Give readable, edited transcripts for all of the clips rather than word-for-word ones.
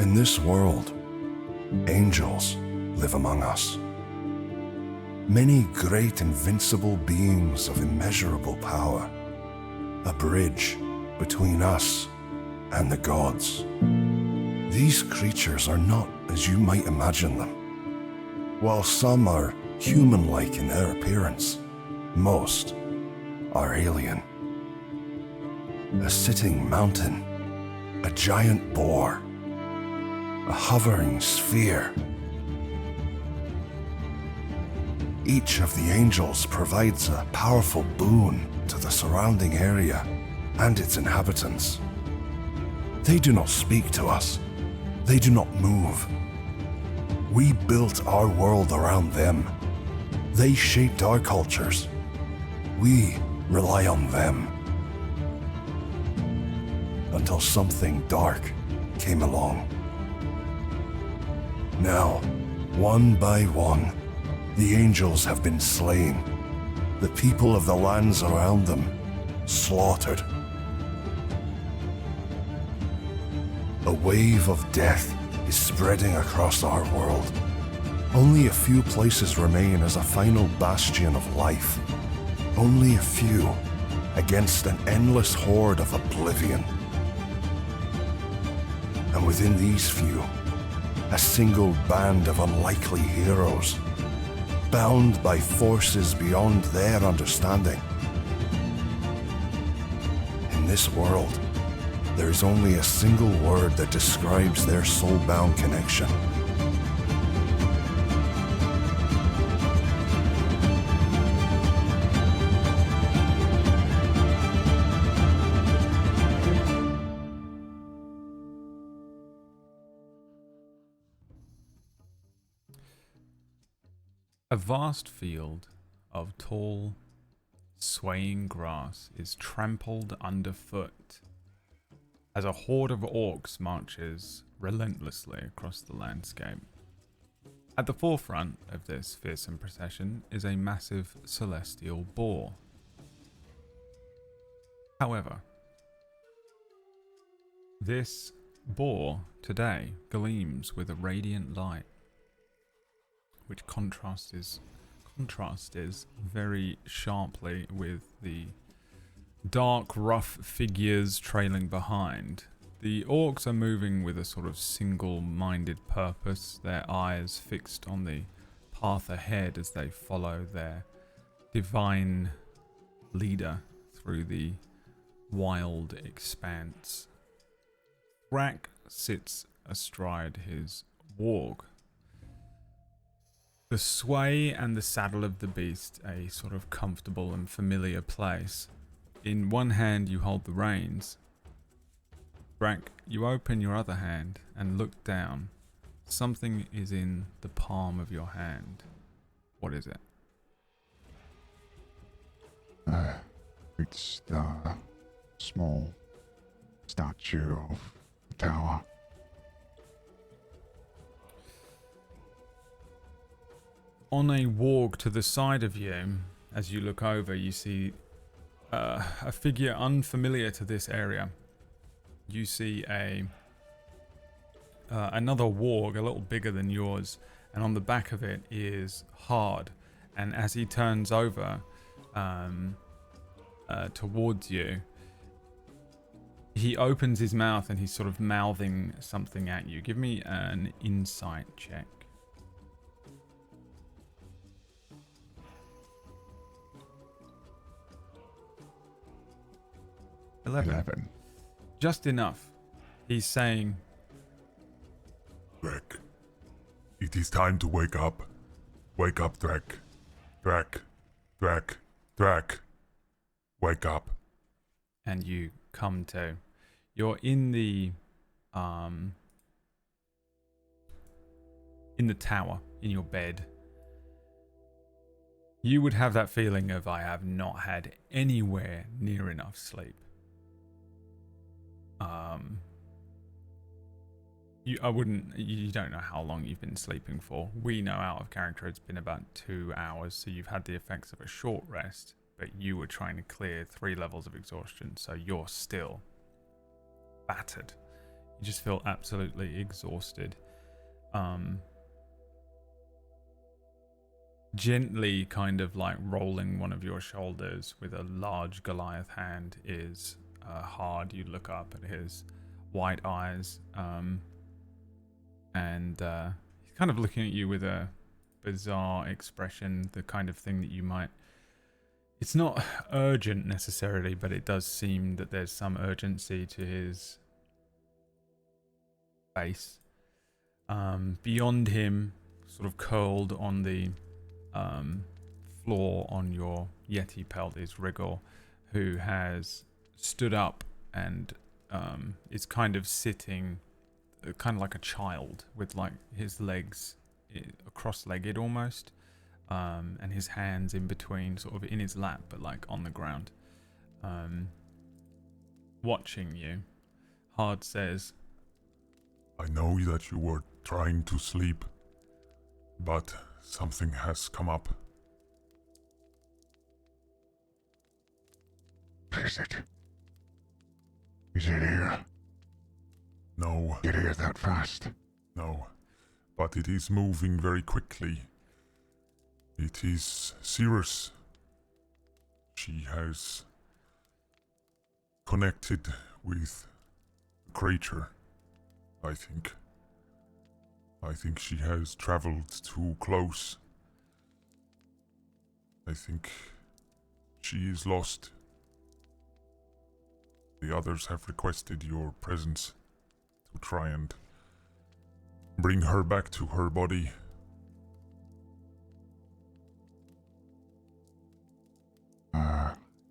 In this world, angels live among us. Many great invincible beings of immeasurable power, a bridge between us and the gods. These creatures are not as you might imagine them. While some are human-like in their appearance, most are alien. A sitting mountain, a giant boar, a hovering sphere. Each of the angels provides a powerful boon to the surrounding area and its inhabitants. They do not speak to us. They do not move. We built our world around them. They shaped our cultures. We rely on them. Until something dark came along. Now, one by one, the angels have been slain. The people of the lands around them slaughtered. A wave of death is spreading across our world. Only a few places remain as a final bastion of life. Only a few against an endless horde of oblivion. And within these few, a single band of unlikely heroes, bound by forces beyond their understanding. In this world, there is only a single word that describes their soul-bound connection. A vast field of tall, swaying grass is trampled underfoot as a horde of orcs marches relentlessly across the landscape. At the forefront of this fearsome procession is a massive celestial boar. However, this boar today gleams with a radiant light, which contrasts very sharply with the dark, rough figures trailing behind. The orcs are moving with a sort of single-minded purpose, their eyes fixed on the path ahead as they follow their divine leader through the wild expanse. Thrak sits astride his warg. The sway and the saddle of the beast, a sort of comfortable and familiar place. In one hand you hold the reins. Thrak, you open your other hand and look down. Something is in the palm of your hand. What is it? It's the small statue of the tower. On a warg to the side of you, as you look over, you see a figure unfamiliar to this area. You see another warg, a little bigger than yours, and on the back of it is Hard. And as he turns over towards you, he opens his mouth and he's sort of mouthing something at you. Give me an insight check. 11. Just enough. He's saying, Thrak, it is time to wake up. Wake up, Thrak. Thrak, Thrak, Thrak. Wake up. And you come to. You're in the tower, in your bed. You would have that feeling of, I have not had anywhere near enough sleep. You don't know how long you've been sleeping for. We know out of character it's been about 2 hours, so you've had the effects of a short rest, but you were trying to clear 3 levels of exhaustion, so you're still battered. You just feel absolutely exhausted. Gently kind of like rolling one of your shoulders with a large Goliath hand is hard. You look up at his white eyes, and he's kind of looking at you with a bizarre expression, the kind of thing that you might... It's not urgent necessarily, but it does seem that there's some urgency to his face. Beyond him, sort of curled on the floor on your Yeti pelt, is Wriggle, who has stood up and is kind of sitting kind of like a child with like his legs cross-legged almost, and his hands in between, sort of in his lap but like on the ground, watching you. Hard says, I know that you were trying to sleep, but something has come up. What is it? Is it here? No, Get here that fast? no, but it is moving very quickly. It is Sirus. She has connected with a creature, I think. I think she has traveled too close. I think she is lost. The others have requested your presence to try and bring her back to her body.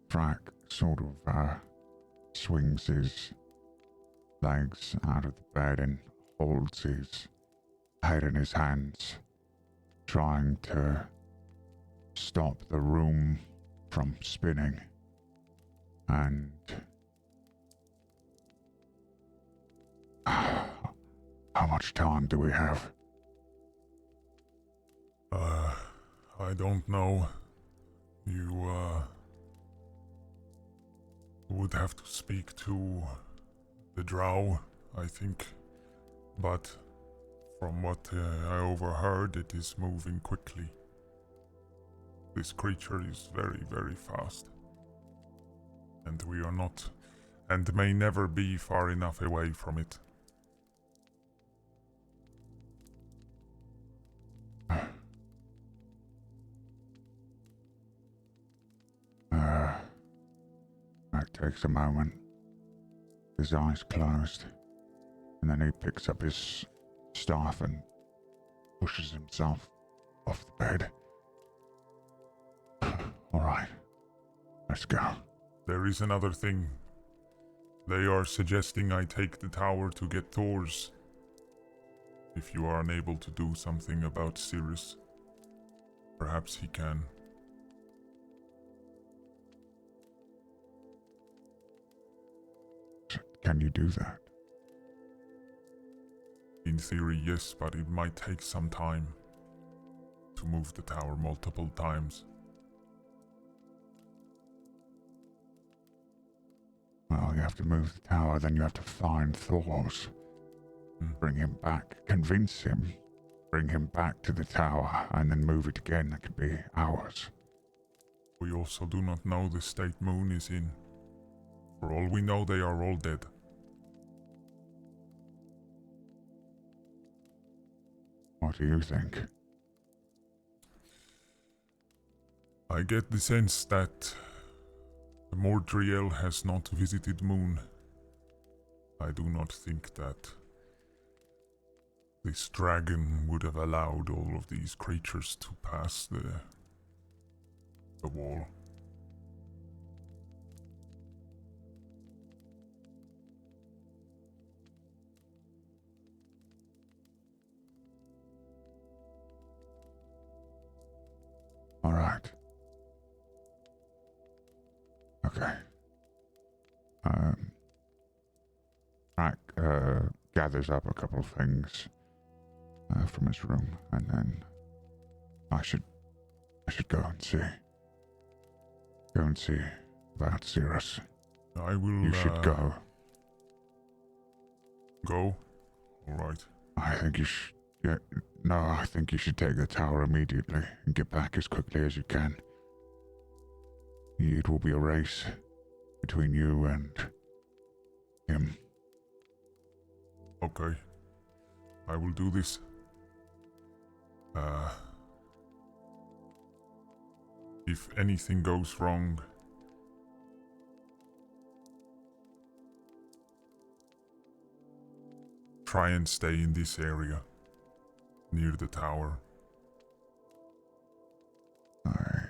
Frack sort of swings his legs out of the bed and holds his head in his hands, trying to stop the room from spinning. And how much time do we have? I don't know. You, would have to speak to the drow, I think. But from what I overheard, it is moving quickly. This creature is very, very fast. And we are not, and may never be far enough away from it. That takes a moment. His eyes closed, and then he picks up his staff and pushes himself off the bed. All right, let's go. There is another thing. They are suggesting I take the tower to get Thor's. If you are unable to do something about Sirus, perhaps he can. Can you do that? In theory, yes, but it might take some time to move the tower multiple times. Well, you have to move the tower, then you have to find Thor's. Bring him back, convince him, bring him back to the tower, and then move it again. That could be hours. We also do not know the state Moon is in. For all we know, they are all dead. What do you think? I get the sense that the Mordriel has not visited Moon. I do not think that this dragon would have allowed all of these creatures to pass the wall. All right. Okay. Rack gathers up a couple of things from his room, and then I should go and see. Go and see about Sirus. I will. You should go. Go? Alright. I think you should. Yeah, no, I think you should take the tower immediately and get back as quickly as you can. It will be a race between you and him. Okay. I will do this. If anything goes wrong, try and stay in this area, near the tower. I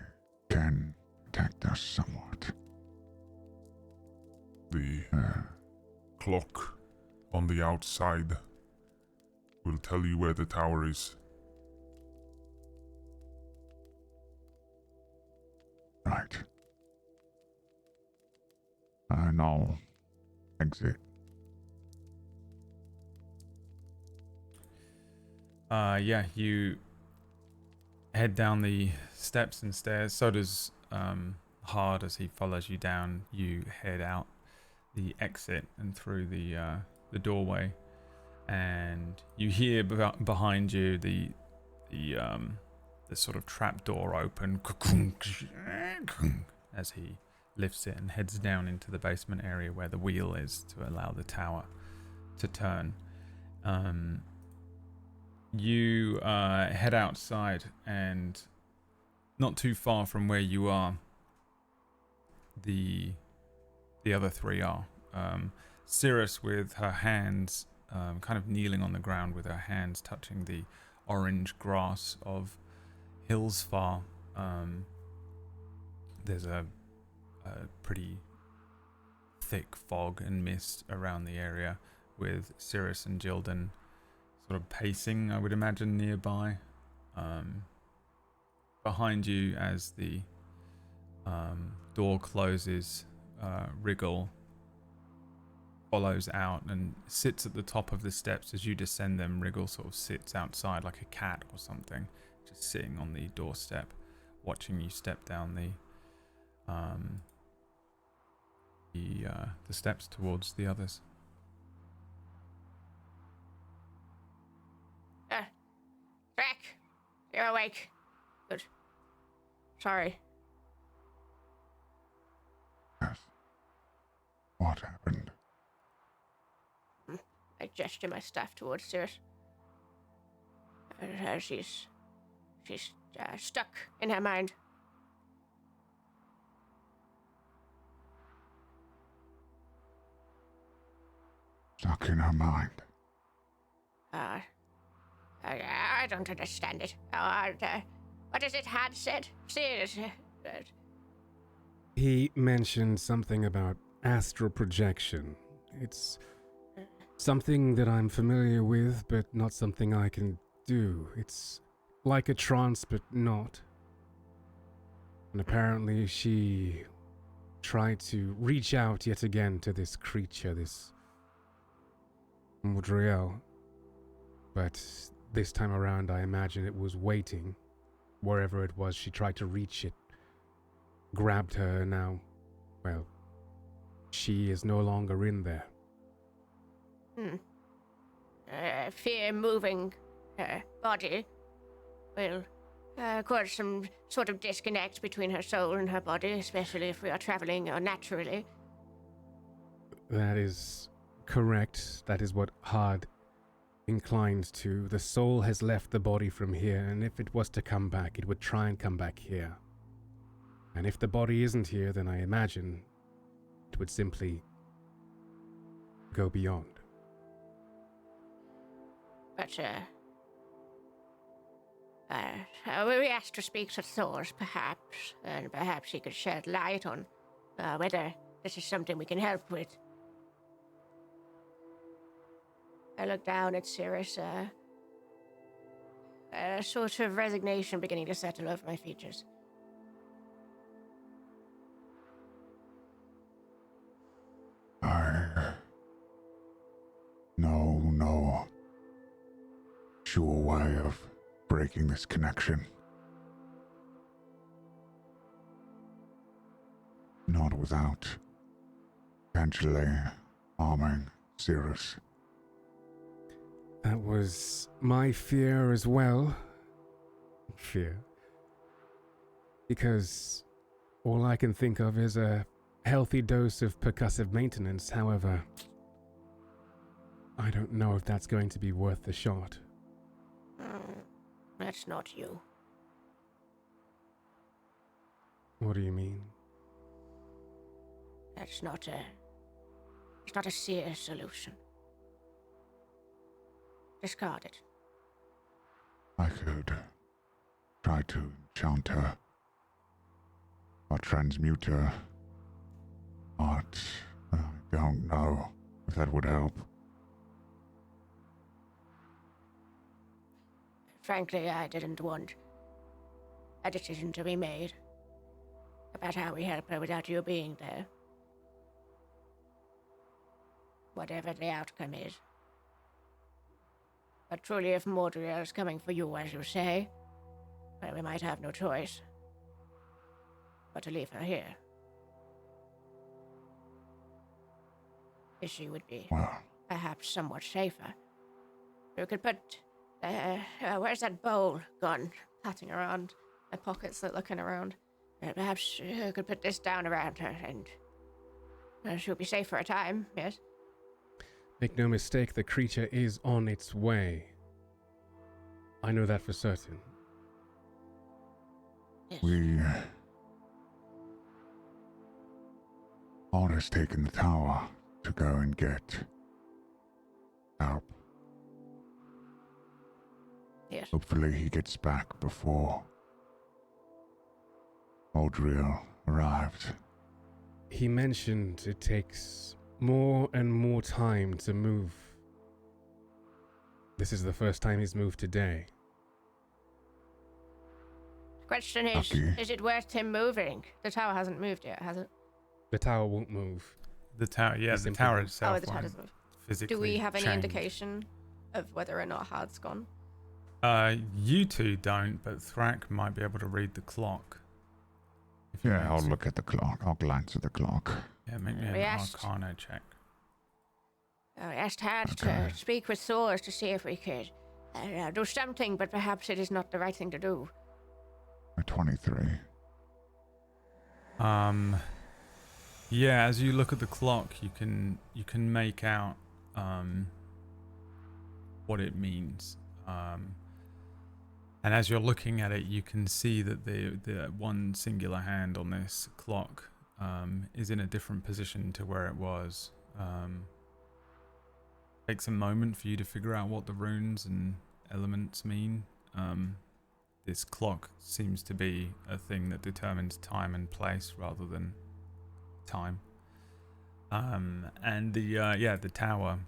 can protect us somewhat. The clock on the outside will tell you where the tower is. Right. And I'll exit. Yeah, you head down the steps and stairs. So does Hard as he follows you down. You head out the exit and through the doorway, and you hear behind you the sort of trap door open as he lifts it and heads down into the basement area where the wheel is to allow the tower to turn. You head outside, and not too far from where you are, the other three are. Sirus with her hands kind of kneeling on the ground with her hands touching the orange grass of Hillsfar. There's a pretty thick fog and mist around the area, with Sirus and Jildan sort of pacing, I would imagine, nearby. Behind you, as the door closes, Wriggle follows out and sits at the top of the steps. As you descend them, Wriggle sort of sits outside like a cat or something, just sitting on the doorstep, watching you step down the steps towards the others. Drac, you're awake. Good. Sorry. Yes. What happened? I gesture my staff towards Sirus. She's stuck in her mind. Stuck in her mind. I don't understand it. What is it Had said? Sirus. He mentioned something about astral projection. It's something that I'm familiar with, but not something I can do. It's like a trance, but not. And apparently she tried to reach out yet again to this creature, this Mudriel. But this time around, I imagine it was waiting. Wherever it was, she tried to reach it, grabbed her, and now, well, she is no longer in there. Fear moving her body will cause some sort of disconnect between her soul and her body, especially if we are traveling naturally. That is correct. That is what Hard inclined to. The soul has left the body from here, and if it was to come back, it would try and come back here. And if the body isn't here, then I imagine it would simply go beyond. But, we asked to speak to Thors, perhaps, and perhaps he could shed light on whether this is something we can help with. I look down at Sirus, a sort of resignation beginning to settle over my features. No sure way of breaking this connection. Not without potentially harming Sirus. That was my fear as well. Fear. Because all I can think of is a healthy dose of percussive maintenance. However, I don't know if that's going to be worth the shot. That's not you. What do you mean? It's not a serious solution. Discard it. I could try to enchant her or transmute her, but I don't know if that would help. Frankly, I didn't want a decision to be made about how we help her without you being there. Whatever the outcome is. But truly, if Mordriel is coming for you, as you say, well, we might have no choice but to leave her here. She would be Well, perhaps somewhat safer. You could put... where's that bowl gone? Patting around my pockets, looking around. Perhaps you could put this down around her, and she'll be safe for a time, yes? Make no mistake, the creature is on its way. I know that for certain. Yes. Ard has taken the tower to go and get help. Yes. Hopefully he gets back before Mordriel arrives. He mentioned it takes more and more time to move. This is the first time he's moved today. The question is, Lucky. is it worth him moving? The tower hasn't moved yet, has it? The tower won't move. The tower, yeah, He the simply tower won't. itself the tower won't doesn't move. physically Do we have any change. indication of whether or not Hard's gone? You two don't, but Thrak might be able to read the clock. If he Yeah, I'll makes it. look at the clock. I'll glance at the clock. Yeah, make me We an asked- Arcana check. I asked Hard Okay. to speak with Thor to see if we could do something, but perhaps it is not the right thing to do. A 23. Yeah, as you look at the clock, you can make out what it means. And as you're looking at it, you can see that the one singular hand on this clock is in a different position to where it was. Takes a moment for you to figure out what the runes and elements mean. This clock seems to be a thing that determines time and place rather than time. And the tower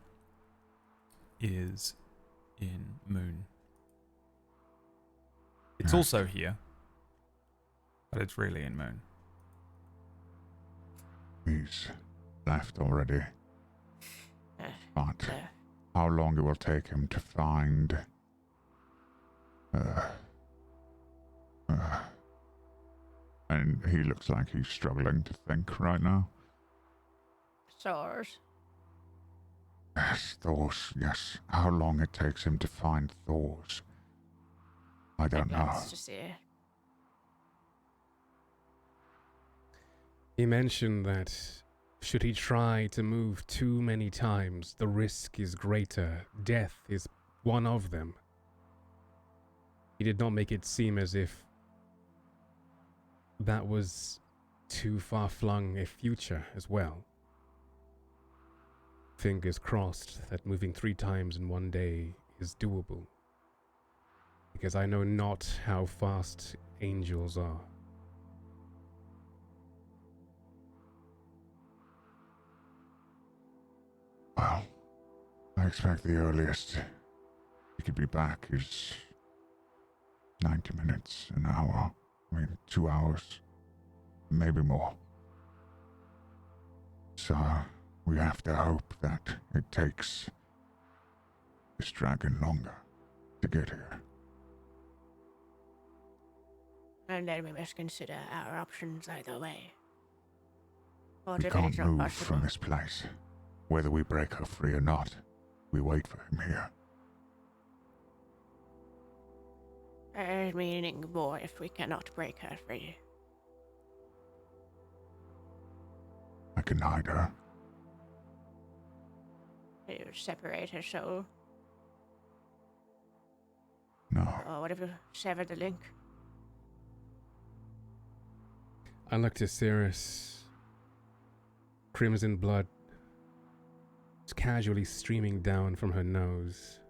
is in Moon. It's also here, but it's really in Moon. He's left already. Uh, But how long it will take him to find... and he looks like he's struggling to think right now. Thor's. Yes, Thor's, yes. How long it takes him to find Thor's. I don't know. Let's just see. He mentioned that should he try to move too many times, the risk is greater. Death is one of them. He did not make it seem as if that was too far-flung a future as well. Fingers crossed that moving 3 times in one day is doable. Because I know not how fast angels are. Well, I expect the earliest he could be back is 90 minutes, an hour. I mean, 2 hours. Maybe more. So, we have to hope that it takes this dragon longer to get here. And then we must consider our options either way. Or We if it can't is not move possible. from this place. Whether we break her free or not, we wait for him here. Meaning more if we cannot break her free. I can hide her. To separate her soul. No. Or what if you sever the link? I look to Sirus. Crimson blood is casually streaming down from her nose.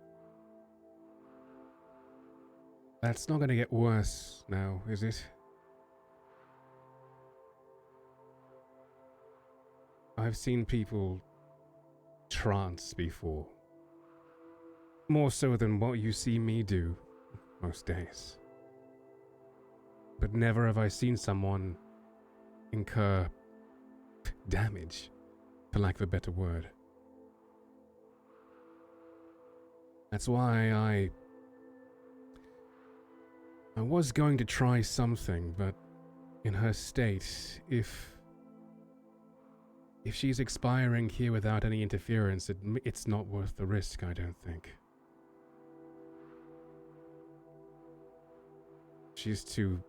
That's not going to get worse now, is it? I've seen people trance before. More so than what you see me do most days. But never have I seen someone incur damage, for lack of a better word. That's why I was going to try something, but in her state, if she's expiring here without any interference, it's not worth the risk, I don't think. She's too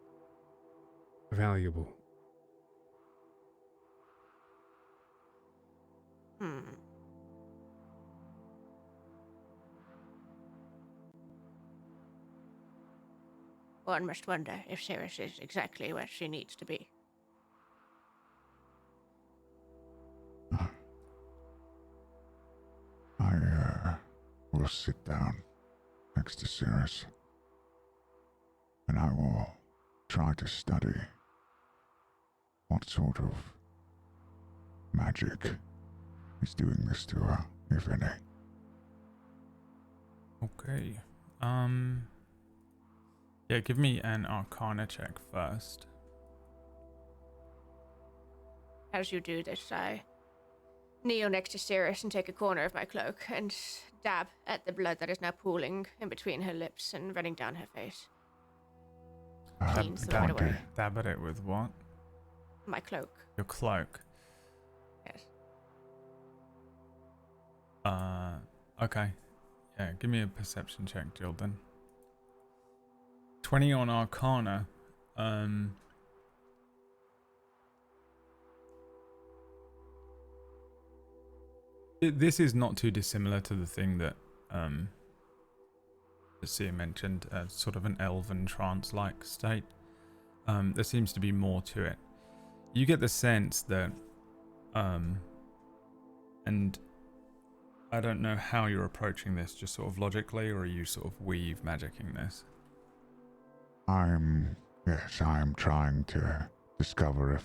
valuable. One must wonder if Sirus is exactly where she needs to be. I will sit down next to Sirus, and I will try to study what sort of magic is doing this to her, if any. Okay. Yeah, give me an Arcana check first. As you do this, I kneel next to Sirus and take a corner of my cloak and dab at the blood that is now pooling in between her lips and running down her face. Cleans the blood away. Dab at it with what? My cloak. Your cloak. Yes. Okay. Yeah, give me a perception check, Jildan. 20 on Arcana. This is not too dissimilar to the thing that Sia mentioned, sort of an elven trance-like state. There seems to be more to it. You get the sense that, and I don't know how you're approaching this, just sort of logically, or are you sort of weave magicking this? I'm trying to discover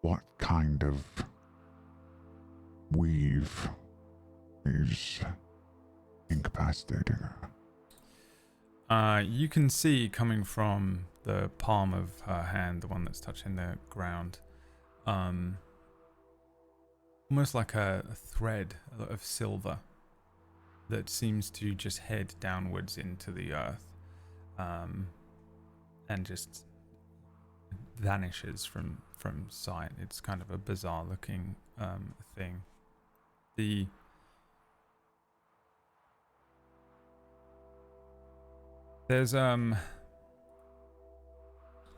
what kind of weave is incapacitating her. You can see coming from the palm of her hand, the one that's touching the ground, almost like a thread of silver that seems to just head downwards into the earth, and just vanishes from sight. It's kind of a bizarre looking thing. There's an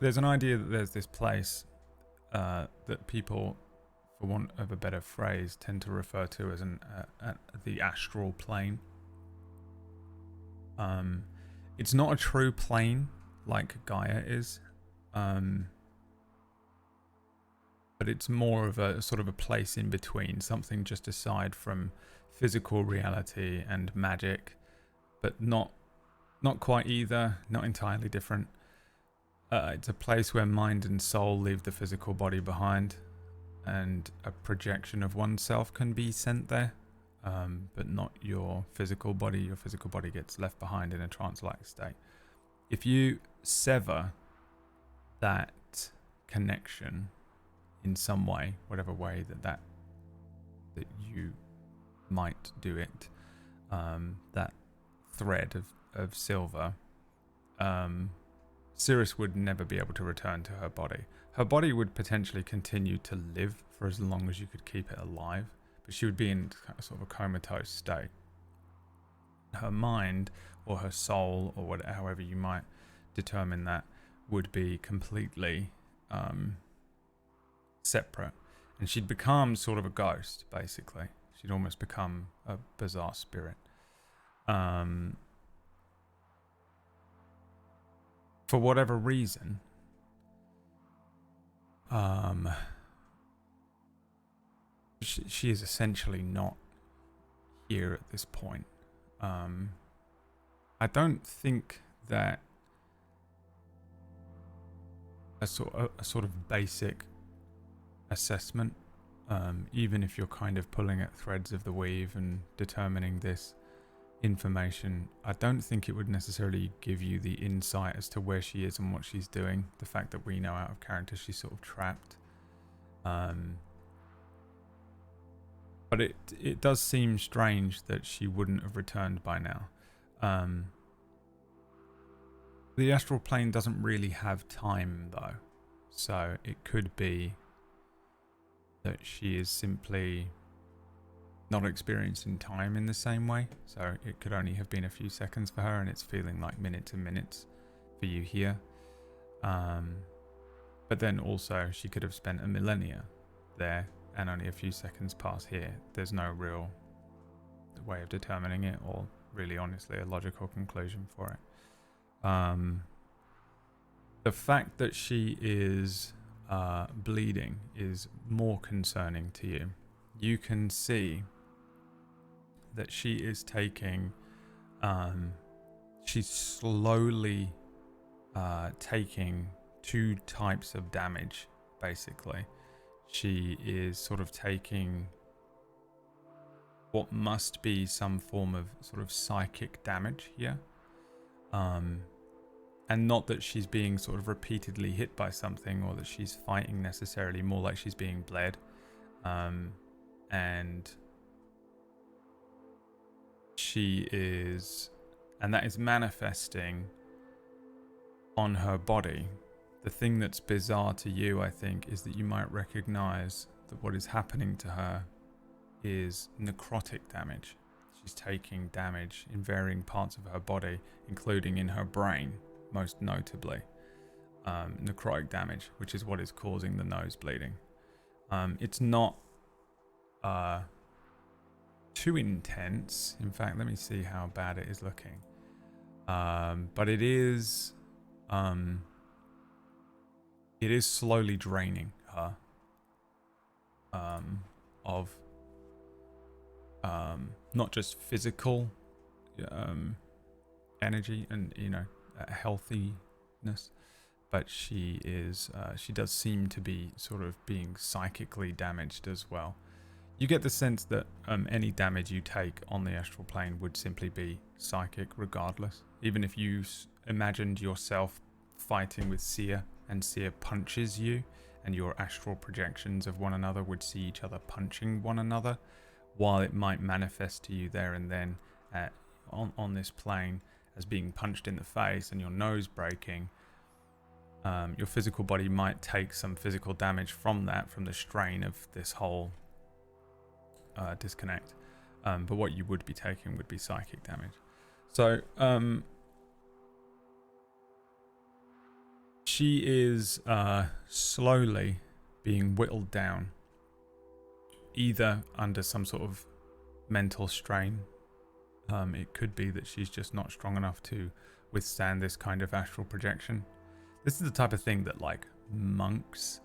idea that there's this place that people, for want of a better phrase, tend to refer to as the astral plane. It's not a true plane like Gaia is, but it's more of a sort of a place in between, something just aside from physical reality and magic, but not quite either, not entirely different. It's a place where mind and soul leave the physical body behind, and a projection of oneself can be sent there, but not your physical body. Your physical body gets left behind in a trance-like state. If you sever that connection in some way, whatever way that you might do it, that thread of silver, Sirus would never be able to return to her body. Her body would potentially continue to live for as long as you could keep it alive, but she would be in sort of a comatose state. Her mind, or her soul, or whatever, however you might determine that would be completely separate, and she'd become sort of a ghost, basically. She'd almost become a bizarre spirit. For whatever reason, she is essentially not here at this point. I don't think that a sort of basic assessment, even if you're kind of pulling at threads of the weave and determining this information, I don't think it would necessarily give you the insight as to where she is and what she's doing. The fact that we know out of character she's sort of trapped. But it does seem strange that she wouldn't have returned by now. The astral plane doesn't really have time though, so it could be that she is simply not experiencing time in the same way. So it could only have been a few seconds for her, and it's feeling like minutes and minutes for you here. But then also she could have spent a millennia there, and only a few seconds pass here. There's no real way of determining it, or really honestly a logical conclusion for it. The fact that she is bleeding is more concerning to you. You can see that she is taking, she's slowly taking 2 types of damage, basically. She is sort of taking what must be some form of sort of psychic damage here. And not that she's being sort of repeatedly hit by something, or that she's fighting necessarily, more like she's being bled. And she is, and that is manifesting on her body. The thing that's bizarre to you, I think, is that you might recognize that what is happening to her is necrotic damage. She's taking damage in varying parts of her body, including in her brain, most notably. Necrotic damage, which is what is causing the nose bleeding. It's not too intense. In fact, let me see how bad it is looking. But it is slowly draining her of not just physical energy and healthiness, but she does seem to be sort of being psychically damaged as well. You get the sense that any damage you take on the astral plane would simply be psychic regardless. Even if you imagined yourself fighting with Seer, and Seer punches you, and your astral projections of one another would see each other punching one another, while it might manifest to you there and then on this plane as being punched in the face and your nose breaking, your physical body might take some physical damage from that, from the strain of this whole disconnect. But what you would be taking would be psychic damage. So she is slowly being whittled down, either under some sort of mental strain. It could be that she's just not strong enough to withstand this kind of astral projection. This is the type of thing that like monks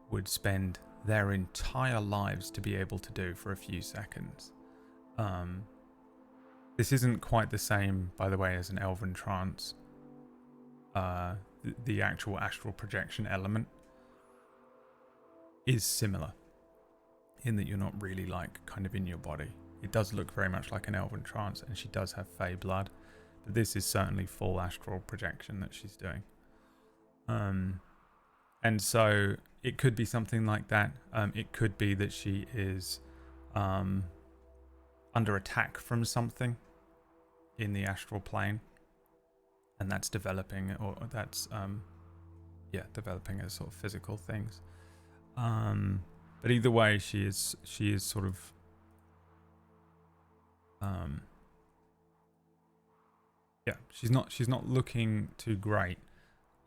would spend their entire lives to be able to do for a few seconds. This isn't quite the same, by the way, as an elven trance. The actual astral projection element is similar in that you're not really like kind of in your body. It does look very much like an elven trance, and she does have fey blood, but this is certainly full astral projection that she's doing. And so it could be something like that. It could be that she is under attack from something in the astral plane, and that's developing, or that's developing as sort of physical things. But either way, she is sort of she's not looking too great.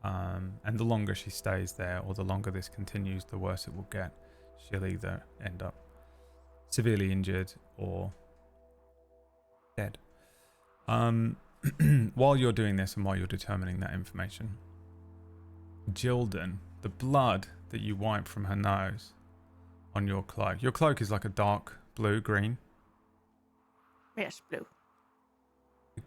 And the longer she stays there, or the longer this continues, the worse it will get. She'll either end up severely injured or dead. While you're doing this and while you're determining that information, Jildan, the blood that you wipe from her nose on your cloak is like a dark blue-green. Yes, blue.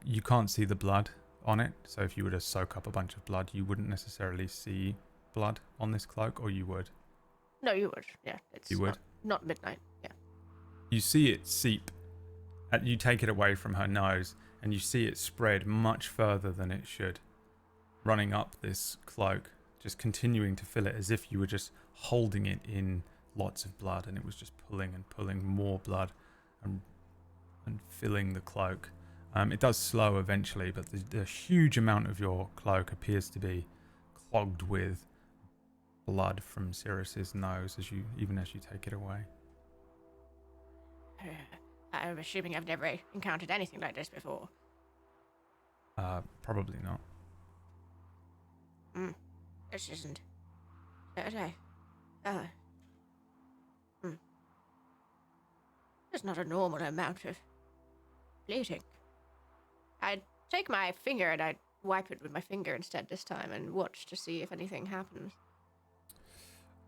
You can't see the blood on it, so if you were to soak up a bunch of blood, you wouldn't necessarily see blood on this cloak, or you would? No, you would. Yeah, it's You would? not midnight. Yeah. You see it seep. You take it away from her nose, and you see it spread much further than it should, running up this cloak, just continuing to fill it as if you were just holding it in lots of blood, and it was just pulling and pulling more blood and filling the cloak. It does slow eventually, but the huge amount of your cloak appears to be clogged with blood from Sirus's nose even as you take it away. I'm assuming I've never encountered anything like this before. Probably not. This isn't. There's not a normal amount of bleeding. I'd take my finger and I'd wipe it with my finger instead this time and watch to see if anything happens.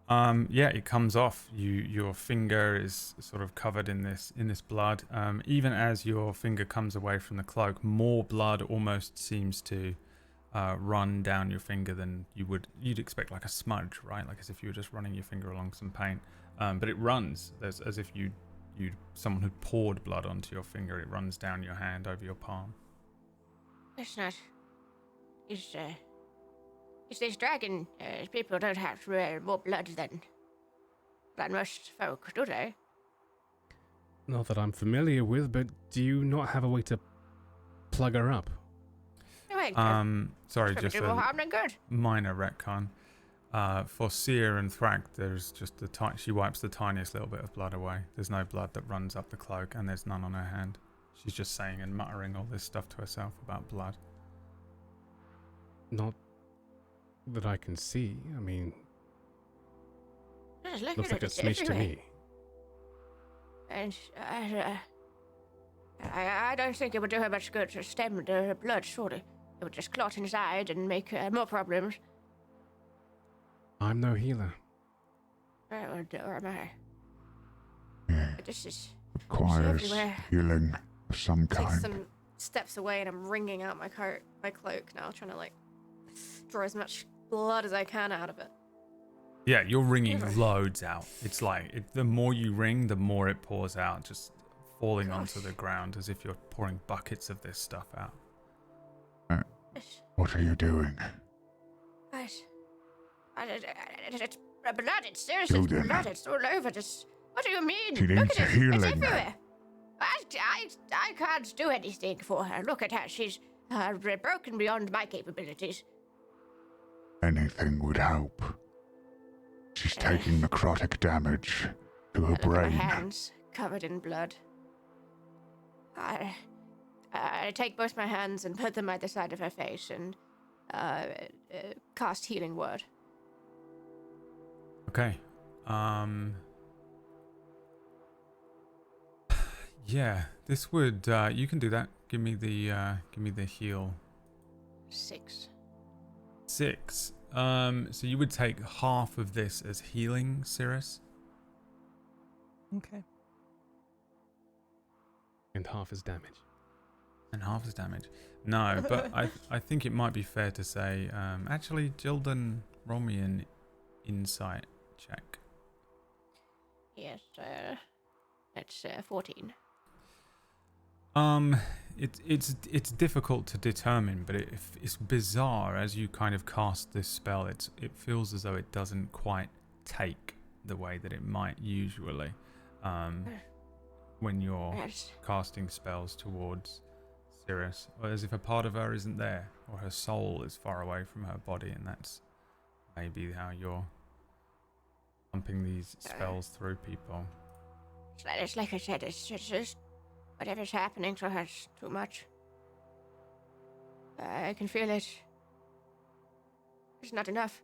Yeah, it comes off. Your finger is sort of covered in this blood. Even as your finger comes away from the cloak, more blood almost seems to run down your finger than you'd expect, like a smudge, right? Like as if you were just running your finger along some paint. But it runs as if someone had poured blood onto your finger. It runs down your hand over your palm. It's not. Is these dragon people don't have more blood than most folk, do they? Not that I'm familiar with, but do you not have a way to plug her up? Wait, Sorry, just more harm than good. minor retcon. For Seer and Thrak, there's just she wipes the tiniest little bit of blood away. There's no blood that runs up the cloak, and there's none on her hand. She's just saying and muttering all this stuff to herself about blood. Not that I can see. I mean, Just looking looks like at a it smidge to everywhere. me. And I don't think it would do her much good to stem the blood, surely. It would just clot inside and make more problems. I'm no healer. Or am I? Yeah, But this is requires everywhere. healing of some Take kind. some steps away and I'm wringing out my cloak now, trying to draw as much blood as I can out of it. Yeah, you're wringing Ugh. loads out. It's like the more you wring, the more it pours out, just falling onto the ground as if you're pouring buckets of this stuff out. What are you doing? It's blood. It's seriously Jildan. blood. It's all over. Just what do you mean? She Look needs at it. healing. It's everywhere. I can't do anything for her. Look at her. She's broken beyond my capabilities. Anything would help. She's taking necrotic damage to her Look at my brain. hands covered in blood. I take both my hands and put them either side of her face and cast healing word. Okay. Yeah, this would you can do that. Give me the heal. 6. 6. So you would take half of this as healing, Sirus. Okay. And half is damage. And half is damage. No, but I think it might be fair to say, actually, Jildan, roll me an insight check. Yes, that's 14. It's difficult to determine, but it's bizarre as you kind of cast this spell. It feels as though it doesn't quite take the way that it might usually, when you're Yes. casting spells towards Sirus, or as if a part of her isn't there, or her soul is far away from her body, and that's maybe how you're pumping these spells through people. It's like I said, it's just whatever's happening to her is too much. I can feel it. It's not enough.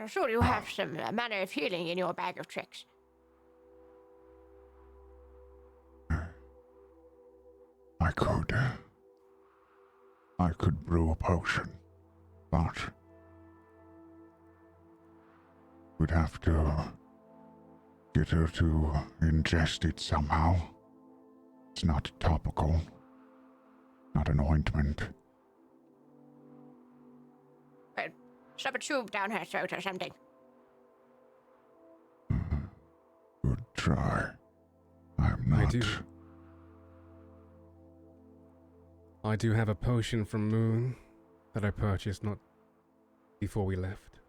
Sure, you have some manner of healing in your bag of tricks. I could brew a potion, but we'd have to get her to ingest it somehow. It's not topical, not an ointment. Shove a tube down her throat or something. Good try. I'm not. I do have a potion from Moon that I purchased not before we left.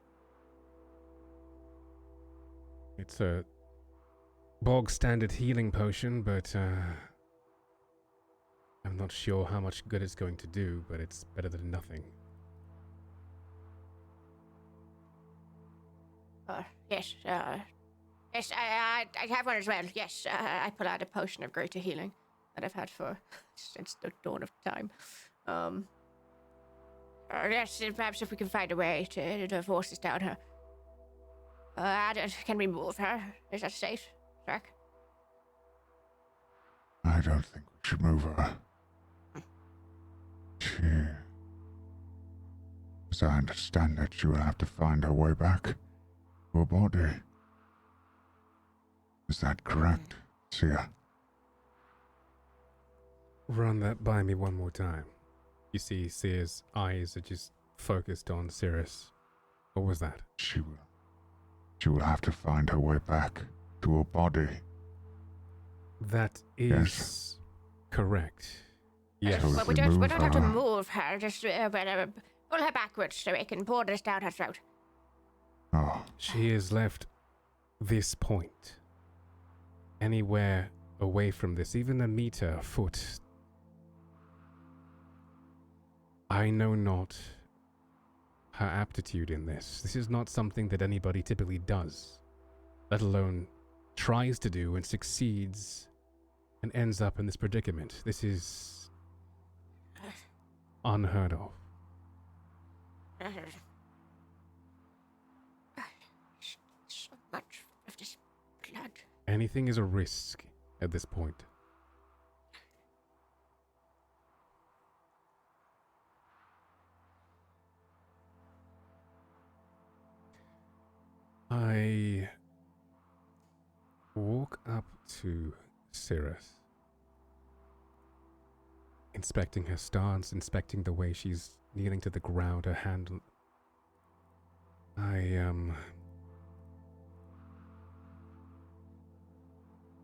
It's a bog standard healing potion, but I'm not sure how much good it's going to do, but it's better than nothing. Yes, yes, I have one as well. Yes, I pull out a potion of greater healing that I've had since the dawn of time. Yes, perhaps if we can find a way to force this down her. Can we move her? Is that safe, Jack? I don't think we should move her. As I understand it, she will have to find her way back to her body. Is that correct, Sia? Run that by me one more time. You see Sia's eyes are just focused on Sirus. What was that? She will have to find her way back to her body. That is correct. Yes. So But we don't have to move her, just pull her backwards so we can pour this down her throat. Oh, She has left this point. Anywhere away from this, even a meter, a foot. I know not her aptitude in this. This is not something that anybody typically does, let alone tries to do and succeeds and ends up in this predicament. This is unheard of. So much of this blood. Anything is a risk at this point. I walk up to Sirus, inspecting her stance, inspecting the way she's kneeling to the ground, her hand.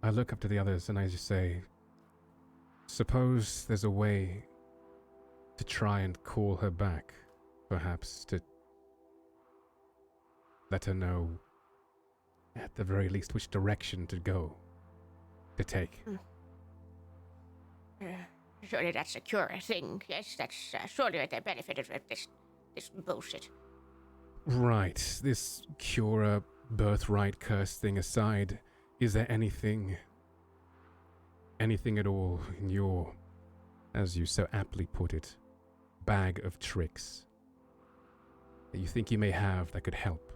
I look up to the others and I just say, suppose there's a way to try and call her back, perhaps to let her know, at the very least, which direction to go, to take. Surely that's a Quura thing. Yes, that's surely they benefited from this bullshit. Right, this Quura birthright curse thing aside, is there anything at all in your, as you so aptly put it, bag of tricks that you think you may have that could help?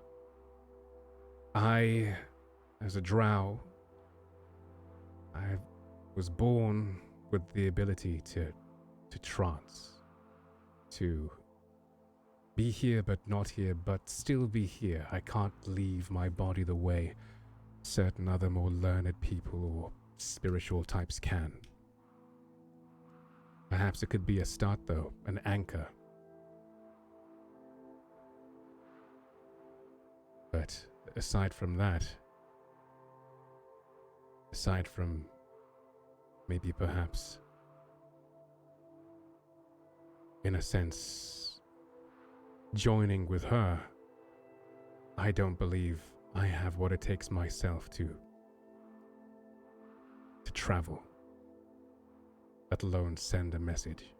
I, as a drow, I was born with the ability to trance, to be here but not here, but still be here. I can't leave my body the way certain other more learned people or spiritual types can. Perhaps it could be a start, though, an anchor. But aside from that, aside from maybe perhaps, in a sense, joining with her, I don't believe I have what it takes myself to travel, let alone send a message.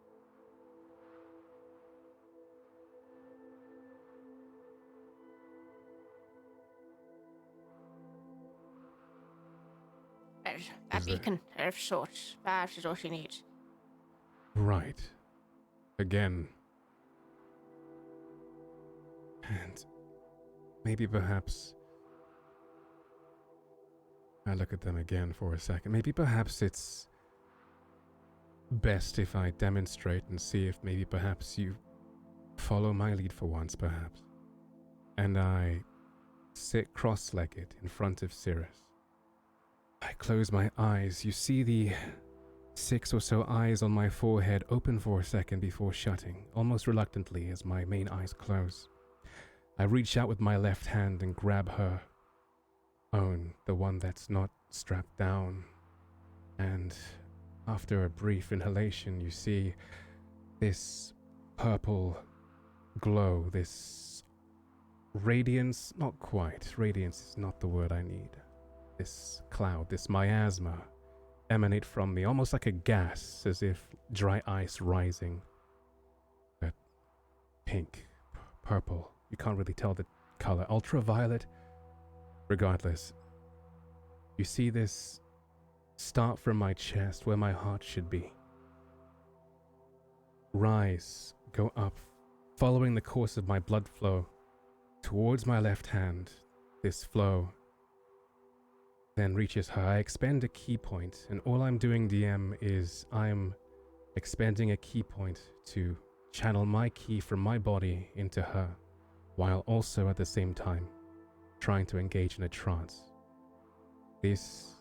A beacon of sorts, perhaps is all she needs. Right. again. And maybe perhaps I look at them again for a second. Maybe perhaps it's best if I demonstrate and see if maybe perhaps you follow my lead for once, perhaps. And I sit cross-legged in front of Sirus. I close my eyes. You see the 6 or so eyes on my forehead open for a second before shutting, almost reluctantly as my main eyes close. I reach out with my left hand and grab her own, the one that's not strapped down. And after a brief inhalation, you see this purple glow, this radiance, not quite, radiance is not the word I need. This cloud, this miasma emanate from me, almost like a gas, as if dry ice rising. But pink, purple, you can't really tell the color, ultraviolet. Regardless, you see this start from my chest where my heart should be. Rise, go up, following the course of my blood flow towards my left hand. This flow then reaches her. I expend a key point, and all I'm doing, DM, is I'm expending a key point to channel my key from my body into her, while also at the same time trying to engage in a trance. This,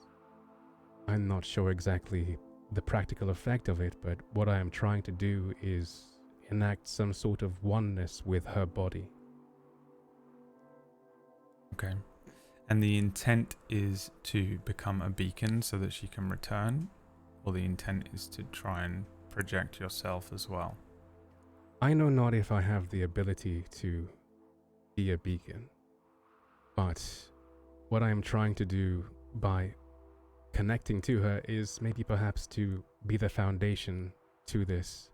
I'm not sure exactly the practical effect of it, but what I am trying to do is enact some sort of oneness with her body. Okay. And the intent is to become a beacon so that she can return? Or the intent is to try and project yourself as well? I know not if I have the ability to be a beacon, but what I am trying to do by connecting to her is maybe perhaps to be the foundation to this,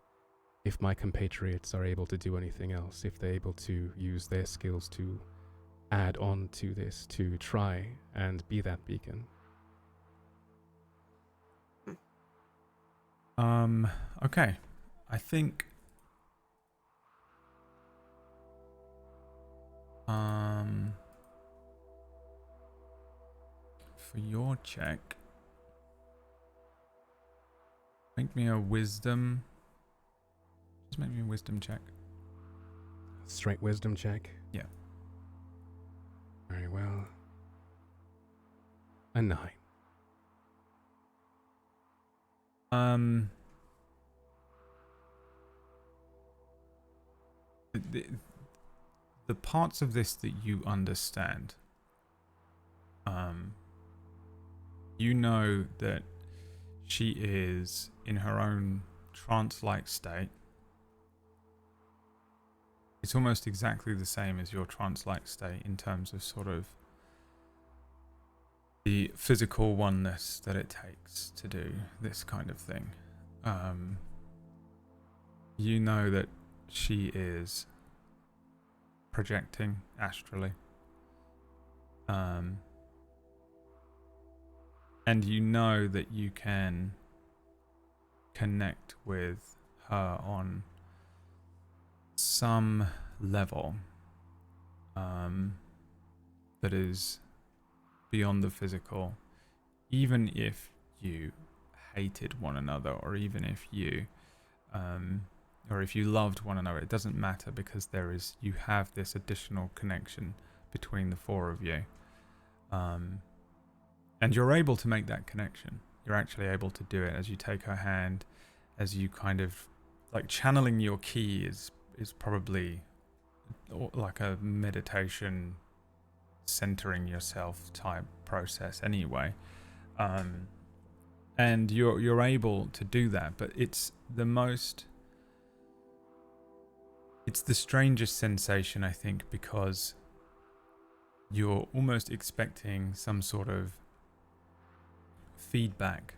if my compatriots are able to do anything else, if they're able to use their skills to add on to this, to try and be that beacon. Okay. I think for your check, make me a wisdom. Just make me a wisdom check. Straight wisdom check? Yeah. Very well. A 9. The parts of this that you understand, you know that she is in her own trance-like state. It's almost exactly the same as your trance-like state in terms of sort of the physical oneness that it takes to do this kind of thing. You know that she is projecting astrally. And you know that you can connect with her on some level that is beyond the physical, even if you hated one another, or even if you or if you loved one another. It doesn't matter, because you have this additional connection between the four of you, and you're able to make that connection. You're actually able to do it as you take her hand, as you kind of like channeling your key is probably like a meditation, centering yourself type process anyway. And you're able to do that, but it's the strangest sensation, I think, because you're almost expecting some sort of feedback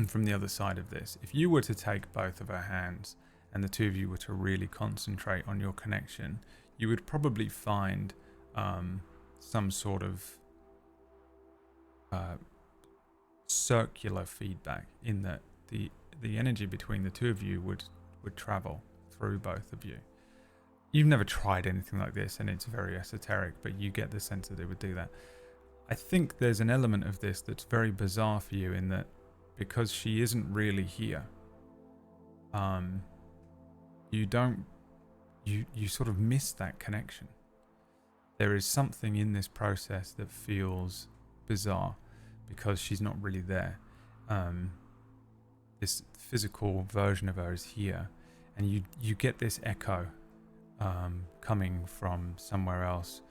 from the other side of this. If you were to take both of her hands and the two of you were to really concentrate on your connection, you would probably find some sort of circular feedback, in that the energy between the two of you would travel through both of you. You've never tried anything like this, and it's very esoteric, but you get the sense that it would do that. I think there's an element of this that's very bizarre for you in that because she isn't really here, you sort of miss that connection. There is something in this process that feels bizarre because she's not really there. This physical version of her is here, and you get this echo coming from somewhere else.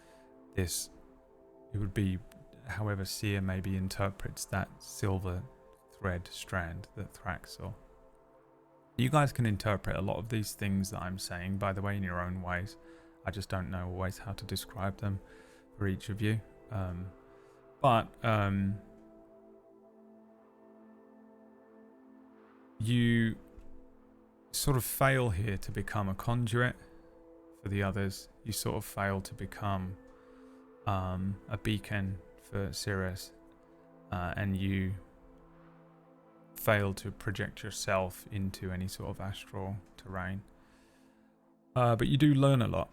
It would be however Seer maybe interprets that silver thread strand that Thrax saw. You guys can interpret a lot of these things that I'm saying, by the way, in your own ways. I just don't know always how to describe them for each of you. But you sort of fail here to become a conduit for the others. You sort of fail to become a beacon for Sirus, and you fail to project yourself into any sort of astral terrain. But you do learn a lot.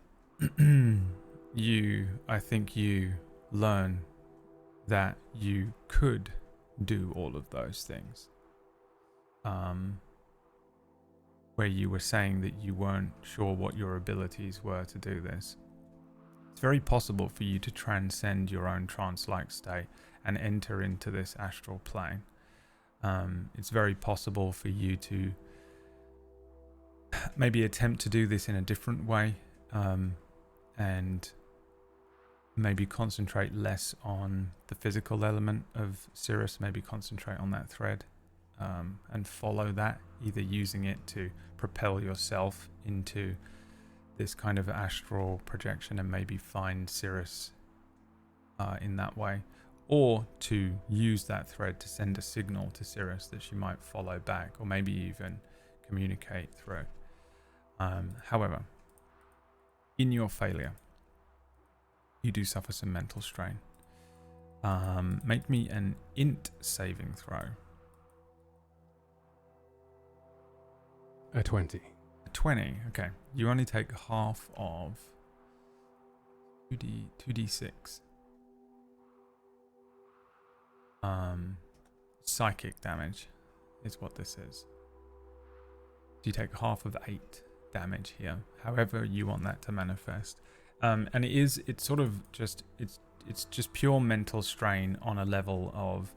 I think you learn that you could do all of those things. Where you were saying that you weren't sure what your abilities were to do this. It's very possible for you to transcend your own trance-like state and enter into this astral plane. It's very possible for you to maybe attempt to do this in a different way, and maybe concentrate less on the physical element of Sirus, maybe concentrate on that thread, and follow that, either using it to propel yourself into this kind of astral projection and maybe find Sirus in that way, or to use that thread to send a signal to Sirus that she might follow back, or maybe even communicate through. However, in your failure, you do suffer some mental strain. Make me an int saving throw. A 20. A 20, okay. You only take half of 2d6 psychic damage is what this is. So you take half of 8 damage here, however you want that to manifest. And it's just pure mental strain on a level of,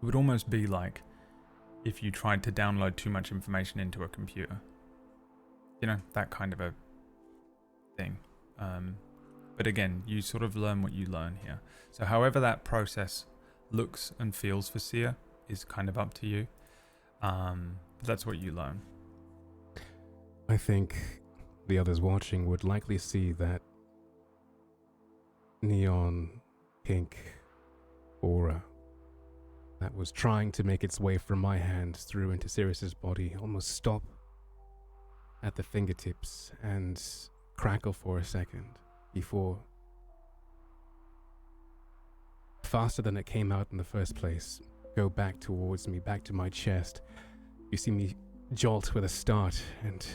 it would almost be like if you tried to download too much information into a computer. You know, that kind of a thing. But again, you sort of learn what you learn here. So however that process looks and feels for Seer is kind of up to you. But that's what you learn. I think the others watching would likely see that neon pink aura that was trying to make its way from my hands through into Sirus's body almost stop at the fingertips and crackle for a second before, faster than it came out in the first place, go back towards me, back to my chest. You see me jolt with a start, and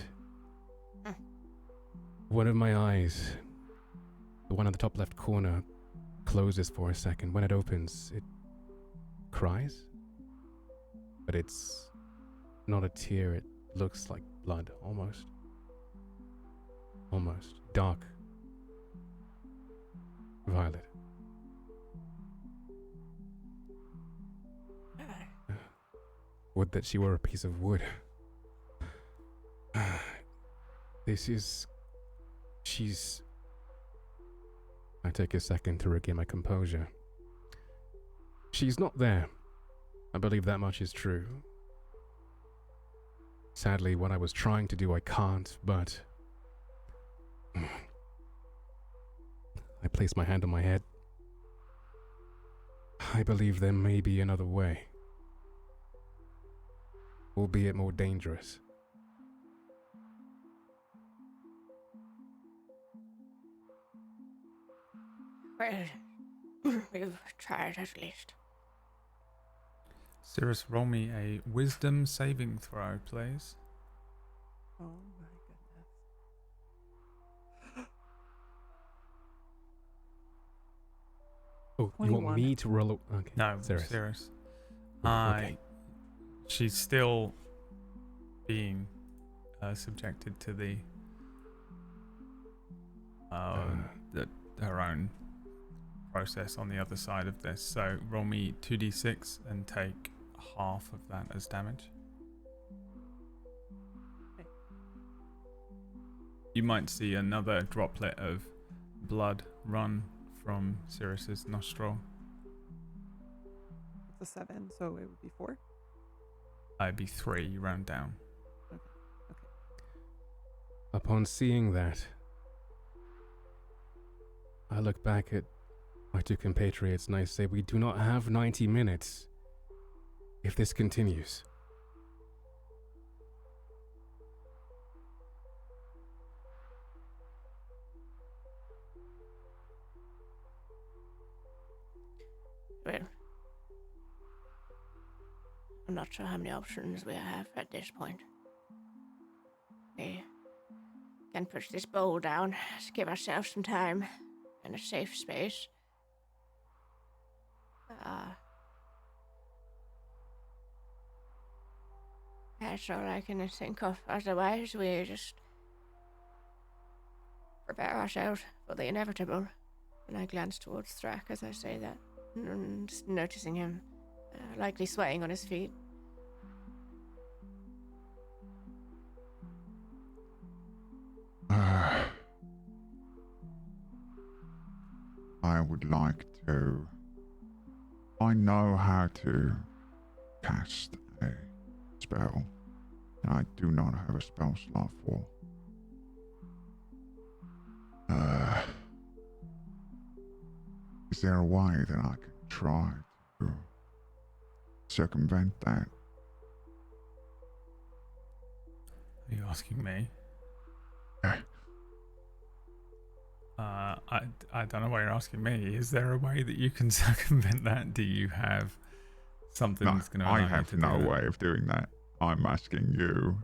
one of my eyes, the one on the top left corner, closes for a second. When it opens, it cries, but it's not a tear. It looks like blood, almost dark violet. Would that she were a piece of wood. I take a second to regain my composure. She's not there. I believe that much is true. Sadly, what I was trying to do, I can't, but I place my hand on my head. I believe there may be another way, albeit more dangerous. Well, we've tried at least. Sirus, roll me a wisdom saving throw, please. Oh my Oh, you want 21. me to roll? Okay. No, Sirus. Sirus. Okay. She's still being subjected to her own process on the other side of this. So roll me 2d6 and take half of that as damage. Okay. You might see another droplet of blood run from Sirus's nostril. It's a 7, so it would be 4. It'd be 3, you round down. Upon seeing that, I look back at my two compatriots and I say, we do not have 90 minutes if this continues. Well, I'm not sure how many options we have at this point. We can push this bowl down to give ourselves some time and a safe space. That's all I can think of. Otherwise, we just prepare ourselves for the inevitable. And I glance towards Thrak as I say that, and just noticing him likely swaying on his feet. I would like to. I know how to cast a spell, and I do not have a spell slot for. Is there a way that I can try to circumvent that? Are you asking me? Yeah. I don't know why you're asking me. Is there a way that you can circumvent that? Do you have something No, that's going to I allow you have to no do that? way of doing that. I'm asking you.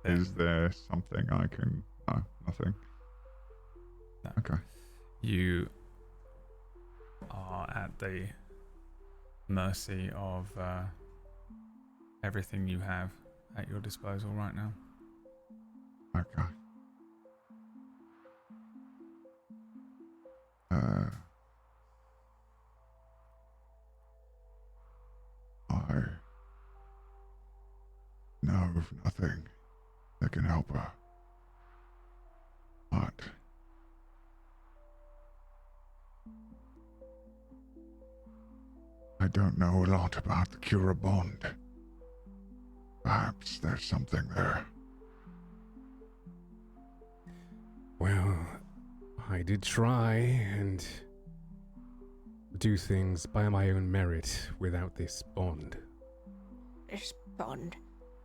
Then Is there something I can? No, nothing. No. Okay. You are at the mercy of everything you have at your disposal right now. Okay. I know of nothing that can help her. But I don't know a lot about the Quura bond. Perhaps there's something there. Well, I did try and do things by my own merit without this bond. This bond.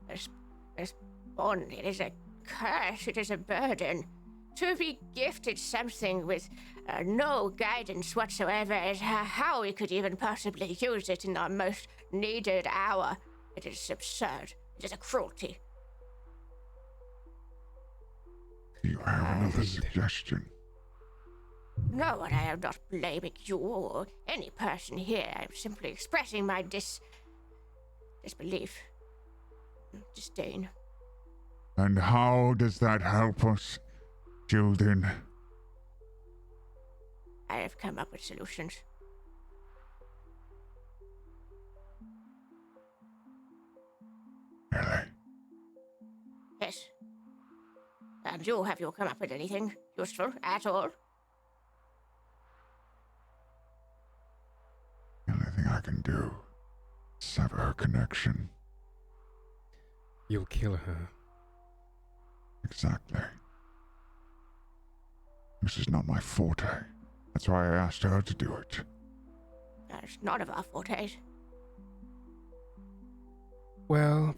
This bond, it is a curse, it is a burden. To be gifted something with no guidance whatsoever as how we could even possibly use it in our most needed hour. It is absurd. It is a cruelty. Do you have another Indeed. suggestion? No, and I am not blaming you or any person here. I'm simply expressing my disbelief. Disdain. And how does that help us, children? I have come up with solutions. Really? Yes. And you, have you come up with anything useful at all? The only thing I can do is sever her connection. You'll kill her. Exactly. This is not my forte. That's why I asked her to do it. That's none of our fortes. Well,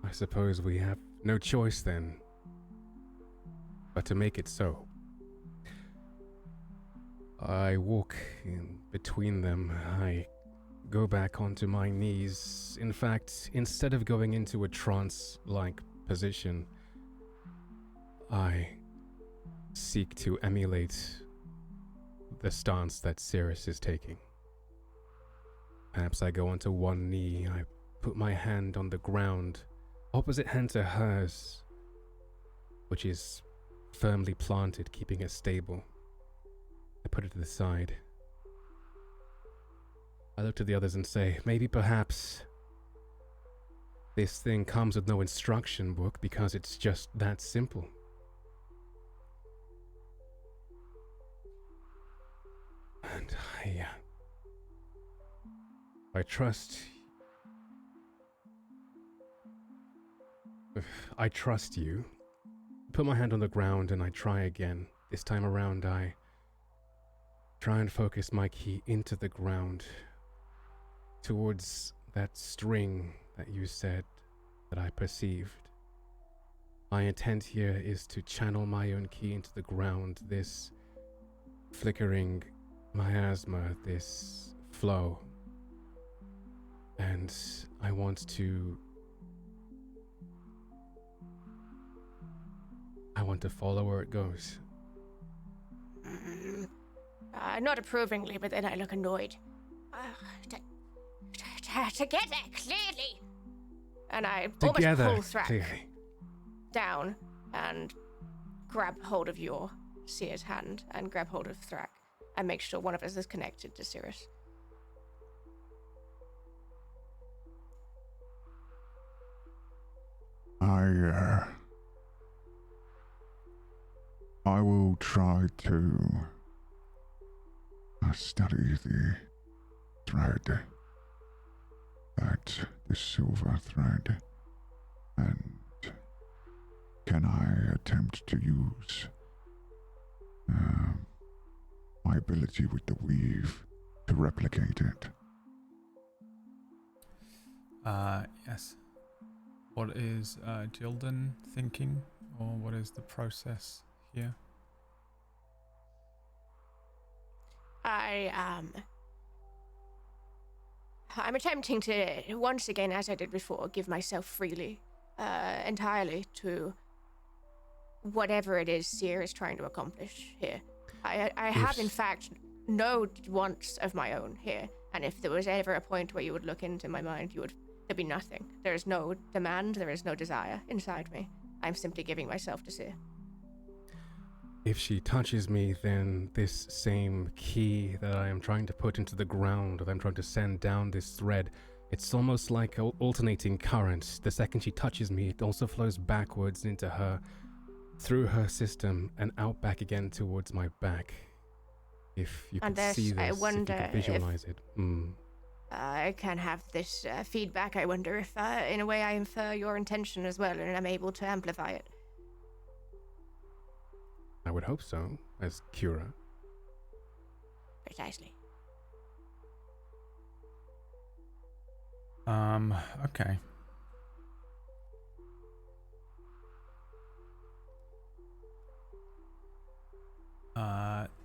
I suppose we have no choice then, but to make it so. I walk in between them. I go back onto my knees. In fact, instead of going into a trance-like position, I seek to emulate the stance that Sirus is taking. Perhaps I go onto one knee, I put my hand on the ground, opposite hand to hers, which is firmly planted, keeping it stable. I put it to the side. I look to the others and say, maybe perhaps this thing comes with no instruction book because it's just that simple. And I trust you. Put my hand on the ground and I try again. This time around I try and focus my key into the ground towards that string that you said that I perceived. My intent here is to channel my own key into the ground, this flickering miasma, this flow. And I want to follow where it goes. Not approvingly, but then I look annoyed. Together, clearly. And I almost pull Thrak down and grab hold of your Seer's hand and grab hold of Thrak and make sure one of us is connected to Sirus. I will try to study the thread, the silver thread, and can I attempt to use my ability with the weave to replicate it? Yes. What is Jildan thinking, or what is the process here? I'm attempting to, once again, as I did before, give myself freely, entirely to whatever it is Seer is trying to accomplish here. I have, in fact, no wants of my own here, and if there was ever a point where you would look into my mind, there'd be nothing. There is no demand, there is no desire inside me. I'm simply giving myself to Seer. If she touches me, then this same key that I am trying to put into the ground, that I'm trying to send down this thread, it's almost like alternating currents. The second she touches me, it also flows backwards into her, through her system, and out back again towards my back. If you can see this, I wonder if you can visualize it. I can have this feedback. I wonder if, in a way, I infer your intention as well, and I'm able to amplify it. I would hope so, as Quura. Precisely. Okay.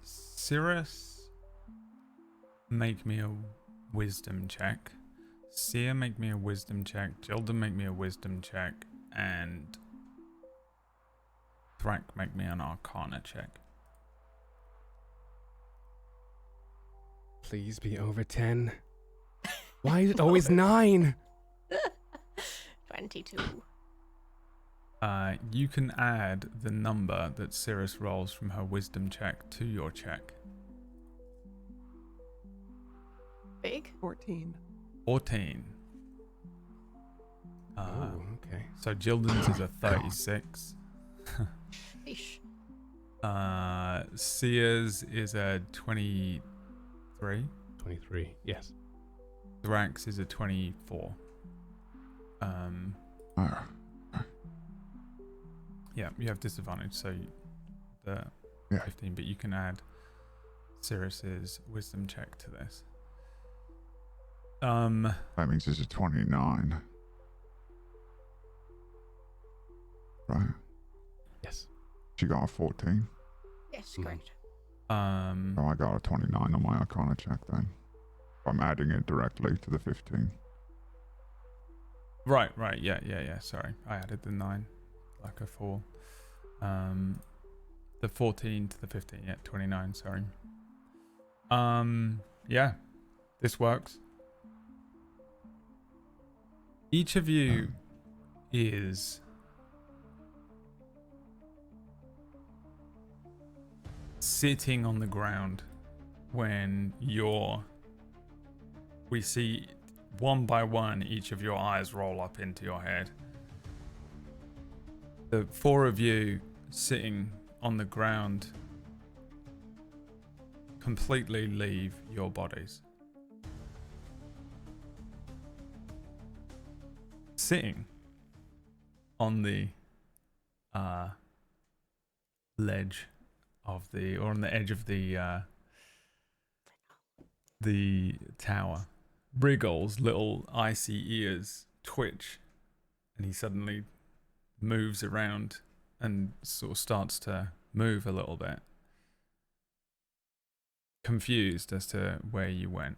Sirus, make me a wisdom check. Seer, make me a wisdom check. Jildan, make me a wisdom check. And Thrak, make me an arcana check. Please be over 10. Why is it always 9? 22. You can add the number that Sirus rolls from her wisdom check to your check. Big? 14. 14. Oh, okay. So Jildan's is a 36. Eesh. Seer's is a 23. 23, yes. Thrax is a 24. Yeah, you have disadvantage, so the 15, but you can add Sirus's wisdom check to this. That means it's a 29. Right? Yes. She got a 14. Yes, correct. So I got a 29 on my Arcana check then. I'm adding it directly to the 15. Right, yeah, sorry. I added the 9, like a 4. The 14 to the 15, yeah, 29, sorry. Yeah, this works. Each of you is sitting on the ground when we see one by one each of your eyes roll up into your head. The four of you sitting on the ground completely leave your bodies. Sitting on the ledge of or on the edge of the tower, Wriggle's little icy ears twitch, and he suddenly moves around and sort of starts to move a little bit, confused as to where you went.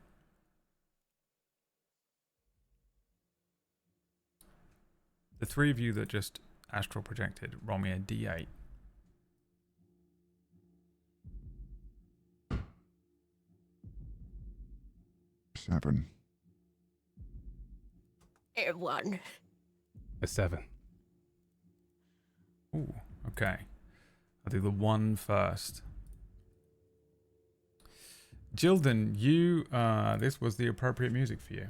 The three of you that just astral projected, roll me a d8. Seven. It won. A 7. Ooh, okay. I'll do the 1 first. Jilden, you, this was the appropriate music for you.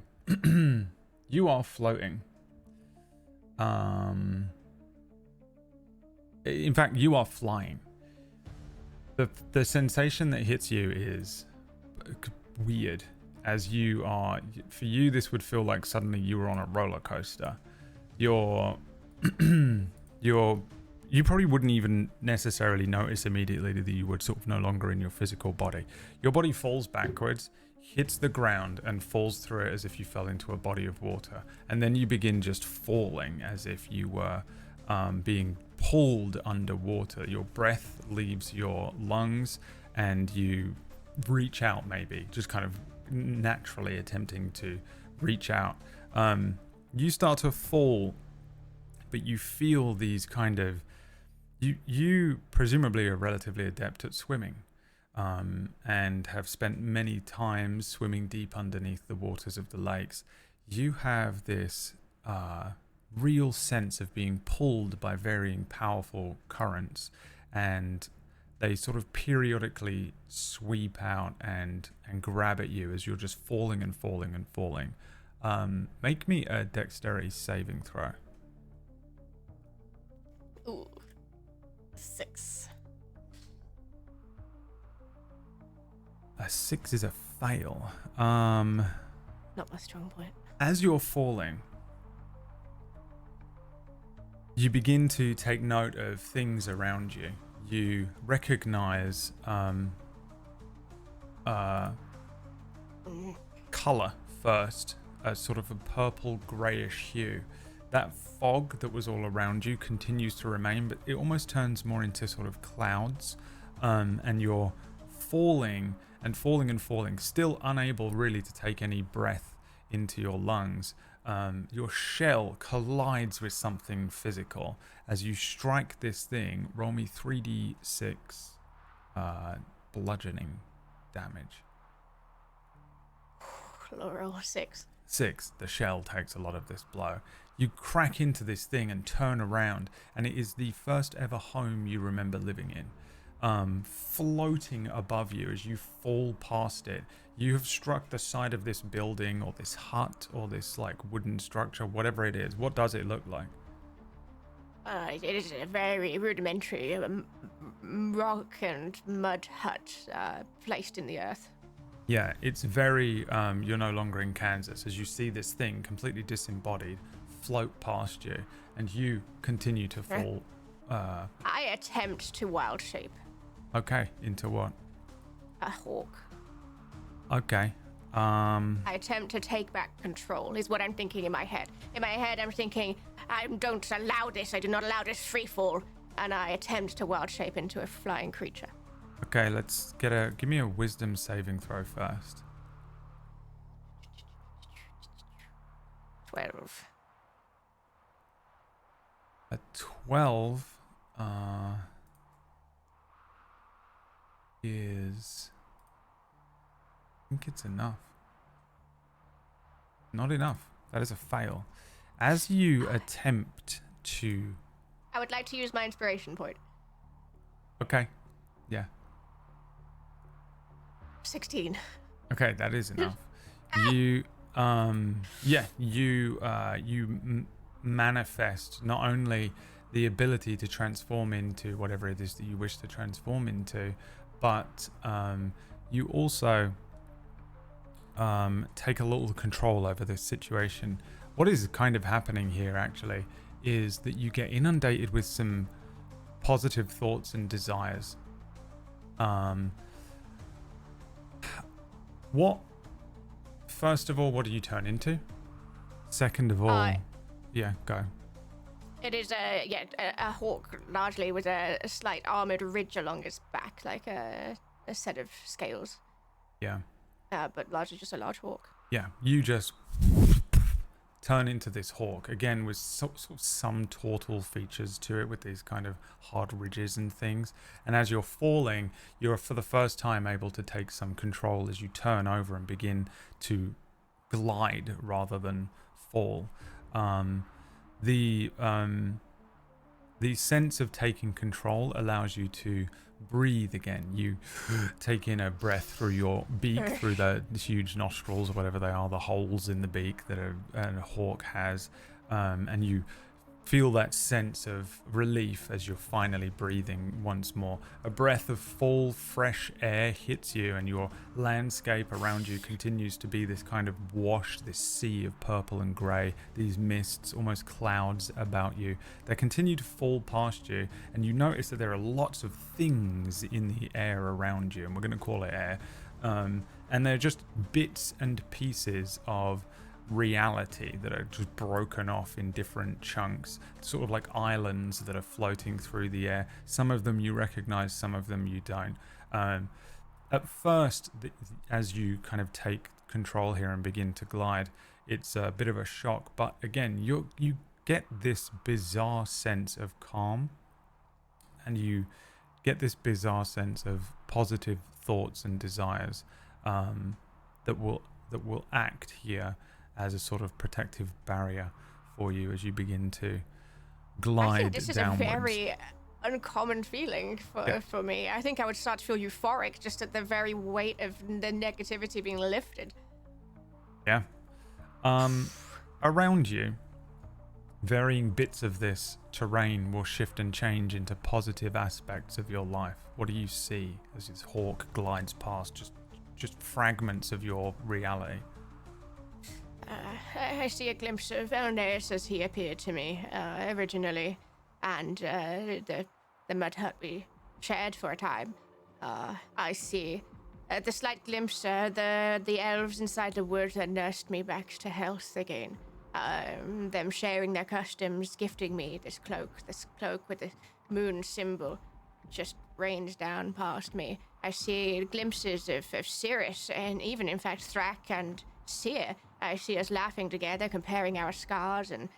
You are floating. In fact, you are flying. The sensation that hits you is weird, as you are. For you, this would feel like suddenly you were on a roller coaster. You probably wouldn't even necessarily notice immediately that you were sort of no longer in your physical body. Your body falls backwards, hits the ground, and falls through it as if you fell into a body of water. And then you begin just falling as if you were being pulled underwater. Your breath leaves your lungs, and you reach out, maybe just kind of naturally attempting to reach out. You start to fall, but you feel these kind of you presumably are relatively adept at swimming, and have spent many times swimming deep underneath the waters of the lakes. You have this real sense of being pulled by varying powerful currents, and they sort of periodically sweep out and grab at you as you're just falling and falling and falling. Make me a dexterity saving throw. Ooh. 6. A 6 is a fail. Not my strong point. As you're falling, you begin to take note of things around you. You recognize color first, a sort of a purple grayish hue. That fog that was all around you continues to remain, but it almost turns more into sort of clouds, and you're falling and falling and falling, still unable really to take any breath into your lungs. Your shell collides with something physical. As you strike this thing, roll me 3d6 bludgeoning damage. Laurel 6. 6. The shell takes a lot of this blow. You crack into this thing and turn around, and it is the first ever home you remember living in. Floating above you as you fall past it. You have struck the side of this building or this hut or this like wooden structure, whatever it is. What does it look like? It is a very rudimentary rock and mud hut placed in the earth. Yeah, it's very, you're no longer in Kansas as you see this thing completely disembodied float past you, and you continue to fall. I attempt to wild shape. Okay, into what? A hawk. Okay. I attempt to take back control, is what I'm thinking in my head. In my head, I'm thinking, I don't allow this, I do not allow this free fall, and I attempt to wild shape into a flying creature. Okay, let's give me a wisdom saving throw first. 12. A 12 is think it's enough. Not enough. That is a fail. As you attempt to... I would like to use my inspiration point. Okay. Yeah. 16. Okay, that is enough. You, manifest not only the ability to transform into whatever it is that you wish to transform into, but you also take a little control over this situation. What is kind of happening here, actually, is that you get inundated with some positive thoughts and desires. First of all, what do you turn into? Second of all, yeah, go. It is a hawk, largely with a slight armored ridge along its back, like a set of scales. Yeah. But largely just a large hawk. Yeah, you just turn into this hawk, again with sort of some tortle features to it, with these kind of hard ridges and things. And as you're falling, you're for the first time able to take some control as you turn over and begin to glide rather than fall. The sense of taking control allows you to breathe again. You take in a breath through your beak, through the huge nostrils or whatever they are, the holes in the beak that a hawk has, and you feel that sense of relief as you're finally breathing once more. A breath of full, fresh air hits you, and your landscape around you continues to be this kind of wash, this sea of purple and grey, these mists, almost clouds about you that continue to fall past you, and you notice that there are lots of things in the air around you, and we're going to call it air, and they're just bits and pieces of reality that are just broken off in different chunks, sort of like islands that are floating through the air. Some of them you recognize, some of them you don't. At first, as you kind of take control here and begin to glide, it's a bit of a shock, but again, you get this bizarre sense of calm, and you get this bizarre sense of positive thoughts and desires that will act here as a sort of protective barrier for you as you begin to glide downwards. I think this is a very uncommon feeling for me. I think I would start to feel euphoric just at the very weight of the negativity being lifted. Yeah. Around you, varying bits of this terrain will shift and change into positive aspects of your life. What do you see as this hawk glides past? Just fragments of your reality. I see a glimpse of Elnaeus as he appeared to me originally, and the mud hut we shared for a time. I see the slight glimpse, the elves inside the wood that nursed me back to health again. Them sharing their customs, gifting me this cloak with the moon symbol just rains down past me. I see glimpses of Sirus, and even in fact Thrak and Seer. I see us laughing together, comparing our scars and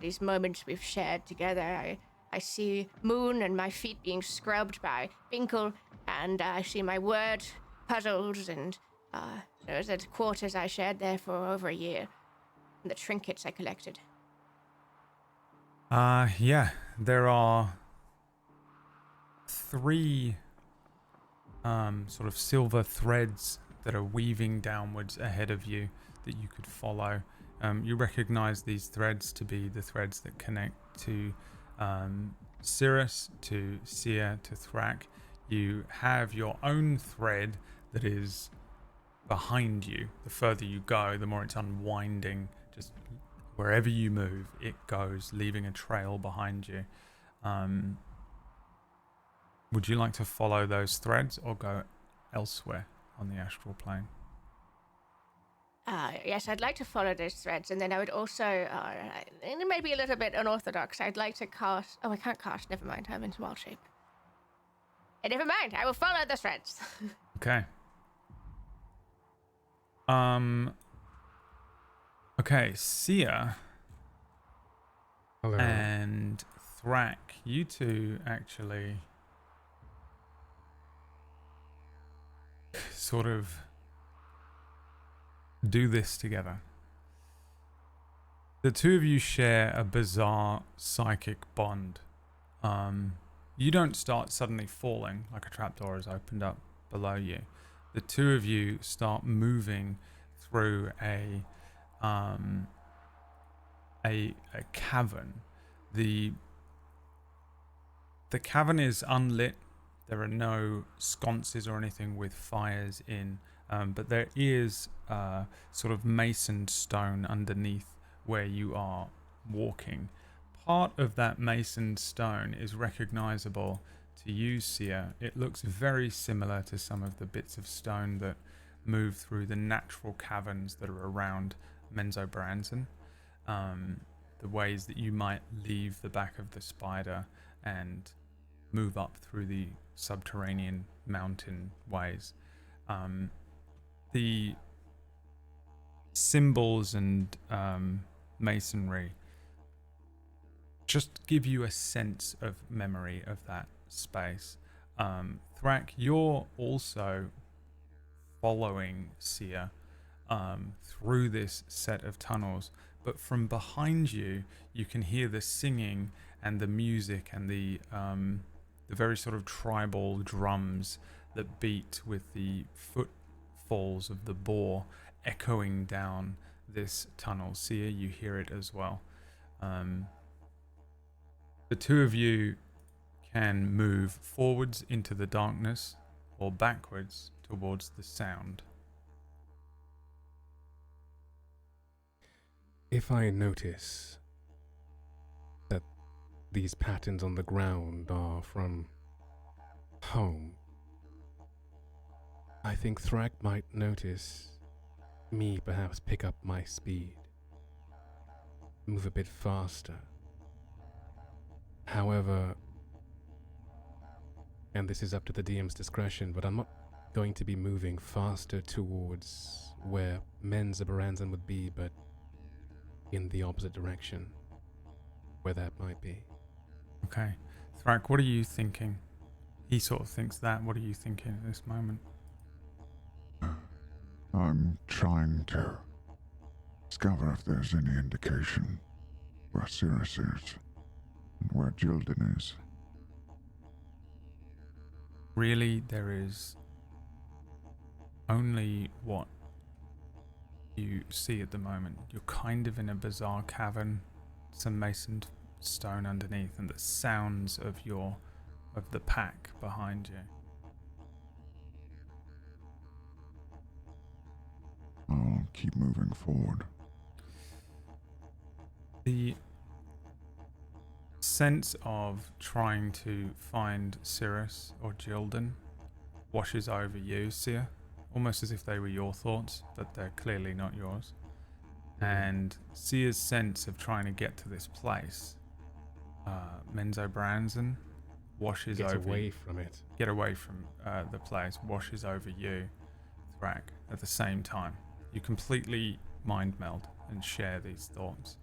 these moments we've shared together. I see Moon and my feet being scrubbed by Binkle, and I see my word puzzles and those are the quarters I shared there for over a year, and the trinkets I collected. Yeah, there are 3 sort of silver threads that are weaving downwards ahead of you that you could follow. You recognize these threads to be the threads that connect to Sirus, to Seer, to Thrak. You have your own thread that is behind you. The further you go, the more it's unwinding. Just wherever you move, it goes, leaving a trail behind you. Would you like to follow those threads or go elsewhere on the astral plane? Yes, I'd like to follow those threads, and then I would also, and it may be a little bit unorthodox, I'd like to cast, I can't cast, never mind, I'm in wild shape. Never mind, I will follow the threads. Okay. Okay, Sia Hello. and Thrak, you two actually sort of do this together. The two of you share a bizarre psychic bond. You don't start suddenly falling like a trapdoor has opened up below you. The two of you start moving through a cavern. The cavern is unlit. There are no sconces or anything with fires in, but there is sort of masoned stone underneath where you are walking. Part of that masoned stone is recognizable to you, Sia. It looks very similar to some of the bits of stone that move through the natural caverns that are around Menzoberranzan. The ways that you might leave the back of the spider and move up through the subterranean mountain ways. The symbols and masonry just give you a sense of memory of that space. Thrak, you're also following Sia through this set of tunnels, but from behind you, you can hear the singing and the music and the very sort of tribal drums that beat with the footfalls of the boar echoing down this tunnel. Sia, you hear it as well. The two of you can move forwards into the darkness or backwards towards the sound. If I notice that these patterns on the ground are from home, I think Thrak might notice me perhaps pick up my speed, move a bit faster. However, and this is up to the DM's discretion, but I'm not going to be moving faster towards where Menzoberranzan would be, but in the opposite direction, where that might be. Okay. Thrak, what are you thinking? He sort of thinks that. What are you thinking at this moment? I'm trying to discover if there's any indication where Sirus is and where Jilden is. Really, there is only what you see at the moment. You're kind of in a bizarre cavern, some masoned stone underneath, and the sounds of the pack behind you. I'll keep moving forward. The sense of trying to find Sirus or Jilden washes over you, Sia, almost as if they were your thoughts, but they're clearly not yours. And Sia's sense of trying to get to this place, Menzoberranzan, washes over away from it. Get away from the place, washes over you, Thrak, at the same time. You completely mind meld and share these thoughts.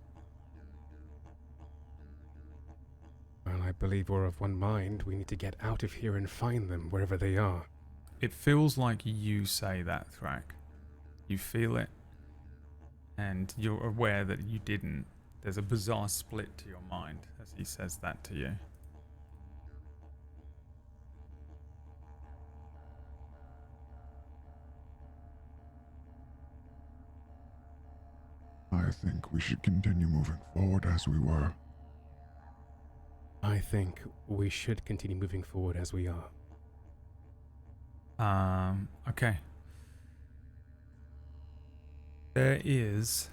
Well, I believe we're of one mind. We need to get out of here and find them wherever they are. It feels like you say that, Thrak. You feel it, and you're aware that you didn't. There's a bizarre split to your mind as he says that to you. I think we should continue moving forward as we were. I think we should continue moving forward as we are. Okay. There is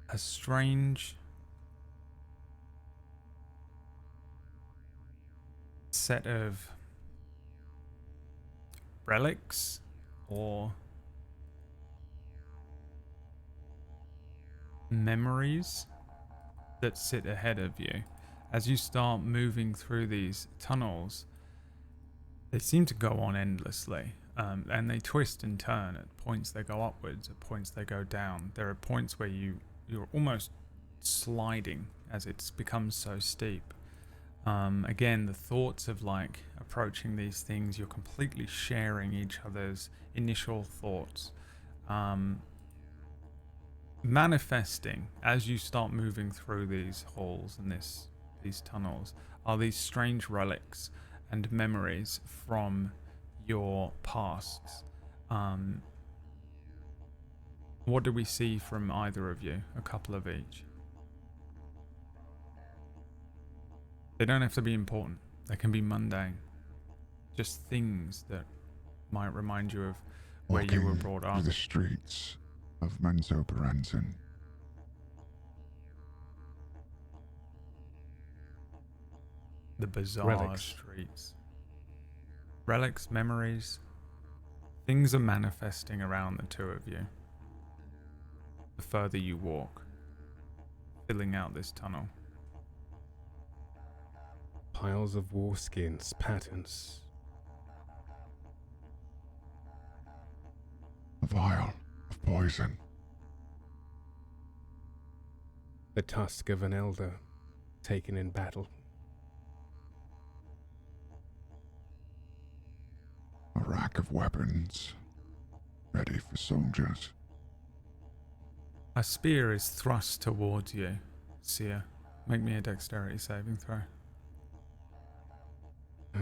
a strange set of relics or memories that sit ahead of you. As you start moving through these tunnels, they seem to go on endlessly, and they twist and turn. At points they go upwards, at points they go down. There are points where you're almost sliding as it's become so steep. Again, the thoughts of like approaching these things, you're completely sharing each other's initial thoughts. Manifesting as you start moving through these halls and these tunnels are these strange relics and memories from your pasts. What do we see from either of you? A couple of each. They don't have to be important. They can be mundane. Just things that might remind you of where you were Walking brought through up. the streets of Menzoberranzan. The bizarre Relics. streets. Relics, memories. Things are manifesting around the two of you. The further you walk, filling out this tunnel. Piles of war skins, patterns. A vial of poison. The tusk of an elder taken in battle. A rack of weapons. Ready for soldiers. A spear is thrust towards you, Sia. Make me a dexterity saving throw.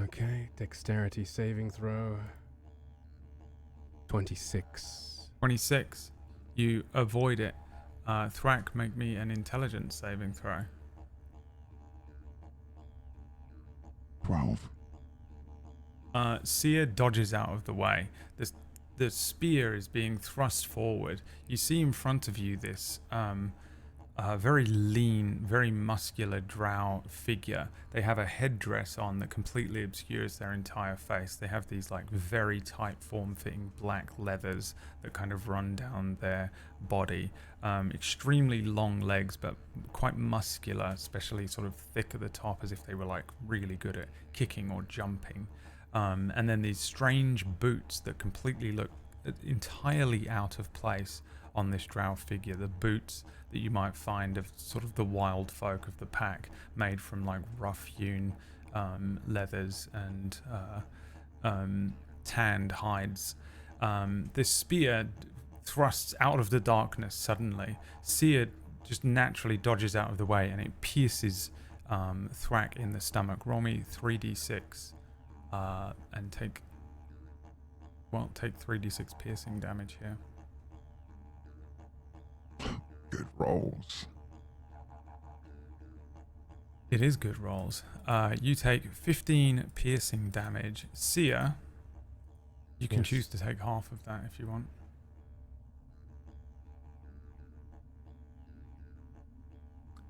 Okay, dexterity saving throw. 26. 26. You avoid it. Thrak, make me an intelligence saving throw. 12. Sia dodges out of the way. The spear is being thrust forward. You see in front of you this very lean, very muscular drow figure. They have a headdress on that completely obscures their entire face. They have these like very tight form-fitting black leathers that kind of run down their body. Extremely long legs, but quite muscular, especially sort of thick at the top, as if they were like really good at kicking or jumping. And then these strange boots that completely look entirely out of place on this drow figure. The boots that you might find of sort of the wild folk of the pack, made from like rough-hewn leathers and tanned hides. This spear thrusts out of the darkness suddenly. Sia just naturally dodges out of the way, and it pierces Thrak in the stomach. Roll me 3d6 and take 3d6 piercing damage here. Good rolls. It is good rolls. You take 15 piercing damage. Sia, you can Yes. choose to take half of that if you want.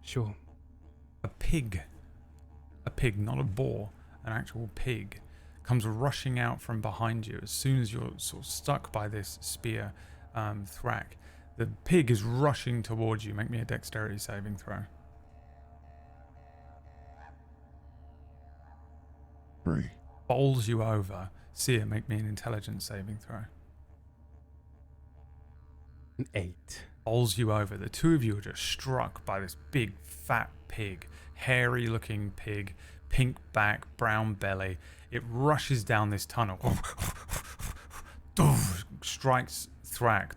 Sure. A pig, not a boar, an actual pig, comes rushing out from behind you as soon as you're sort of stuck by this spear, Thrak. The pig is rushing towards you. Make me a dexterity saving throw. 3. Bowls you over. Sia, make me an intelligence saving throw. An 8. Bowls you over. The two of you are just struck by this big fat pig, hairy looking pig, pink back, brown belly. It rushes down this tunnel, strikes Thrak,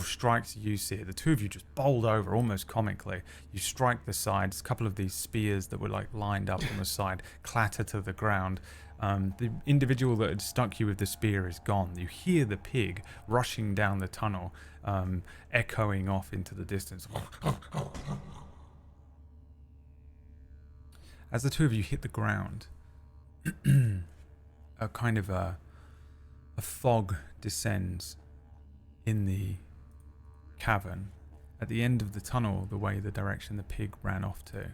strikes you, Sia. The two of you just bowled over almost comically. You strike the sides. A couple of these spears that were like lined up on the side clatter to the ground. The individual that had stuck you with the spear is gone. You hear the pig rushing down the tunnel, echoing off into the distance. As the two of you hit the ground, a kind of a fog descends in the cavern. At the end of the tunnel, the direction the pig ran off to,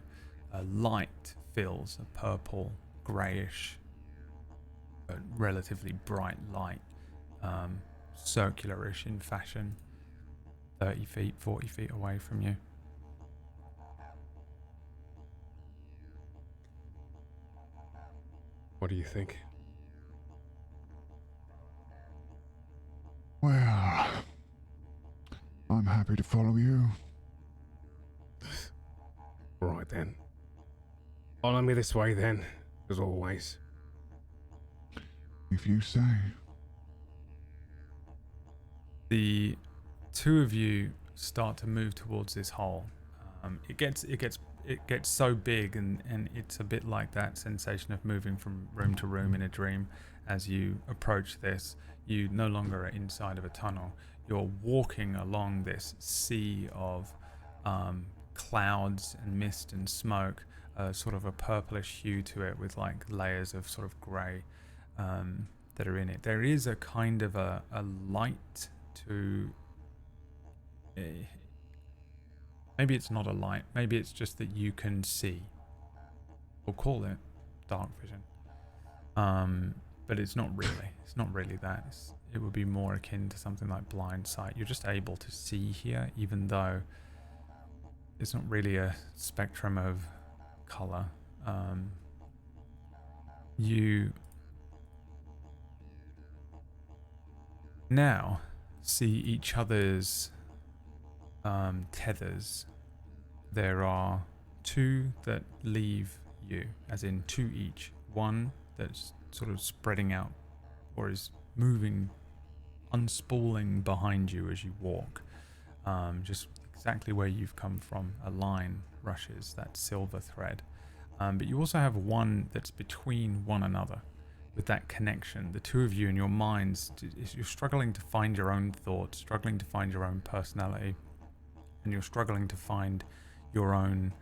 a light fills, a purple, greyish, but relatively bright light, circular-ish in fashion, 30 feet, 40 feet away from you. What do you think? Well, I'm happy to follow you. Right then. Follow me this way then, as always. If you say. The two of you start to move towards this hole. It gets so big, and it's a bit like that sensation of moving from room to room in a dream. As you approach this, you no longer are inside of a tunnel. You're walking along this sea of clouds and mist and smoke, sort of a purplish hue to it, with like layers of sort of grey that are in it. There is a kind of a light to. Maybe it's not a light. Maybe it's just that you can see. We'll call it dark vision. But it's not really. It's not really that. It would be more akin to something like blind sight. You're just able to see here, even though it's not really a spectrum of color. You now see each other's tethers. There are two that leave you, as in two each. One that's sort of spreading out, or is moving, unspooling behind you as you walk. Just exactly where you've come from. A line rushes, that silver thread. But you also have one that's between one another, with that connection. The two of you in your minds, you're struggling to find your own thoughts, struggling to find your own personality, and you're struggling to find your own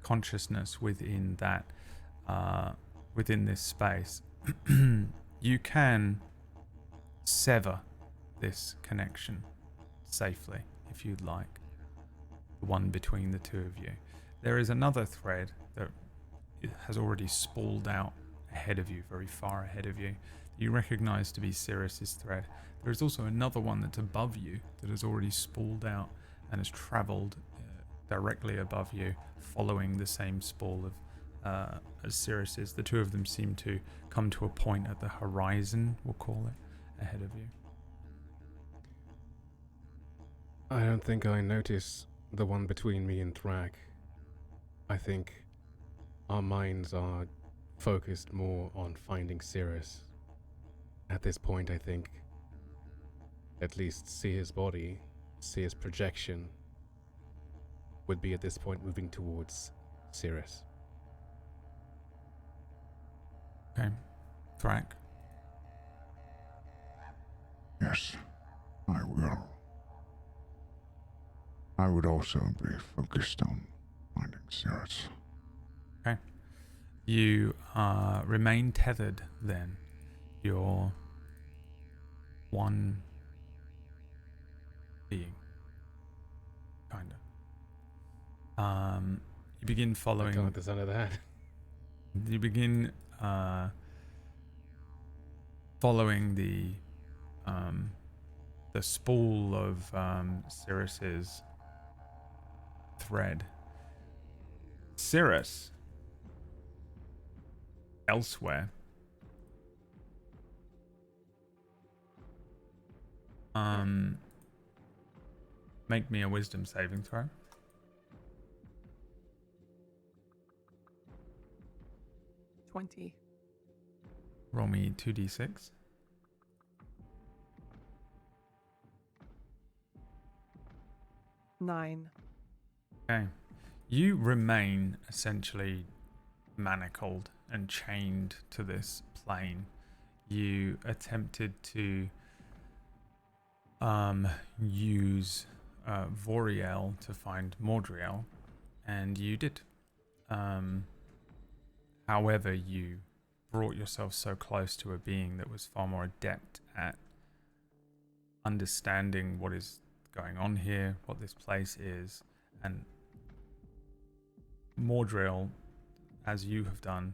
consciousness within that, within this space. You can sever this connection safely if you'd like, the one between the two of you. There is another thread that has already spooled out ahead of you, very far ahead of you, that you recognize to be Sirus's thread. There is also another one that's above you that has already spooled out and has traveled directly above you, following the same spool of as Sirus's. The two of them seem to come to a point at the horizon, we'll call it, ahead of you. I don't think I notice the one between me and Thrak. I think our minds are focused more on finding Sirus. At this point, I think at least see his body, see his projection, would be at this point moving towards Sirus. Okay. Thrak? Yes, I will. I would also be focused on finding Sirus. Okay. You remain tethered then. You're one being. Kinda. You begin following. I can't like the sound of that. You begin following the spool of Sirus's thread. Sirus, elsewhere, make me a wisdom saving throw. 20. Roll me 2d6. 9. Okay. You remain essentially manacled and chained to this plane. You attempted to use Voriel to find Mordriel, and you did. However, you brought yourself so close to a being that was far more adept at understanding what is going on here, what this place is, and Mordriel, as you have done,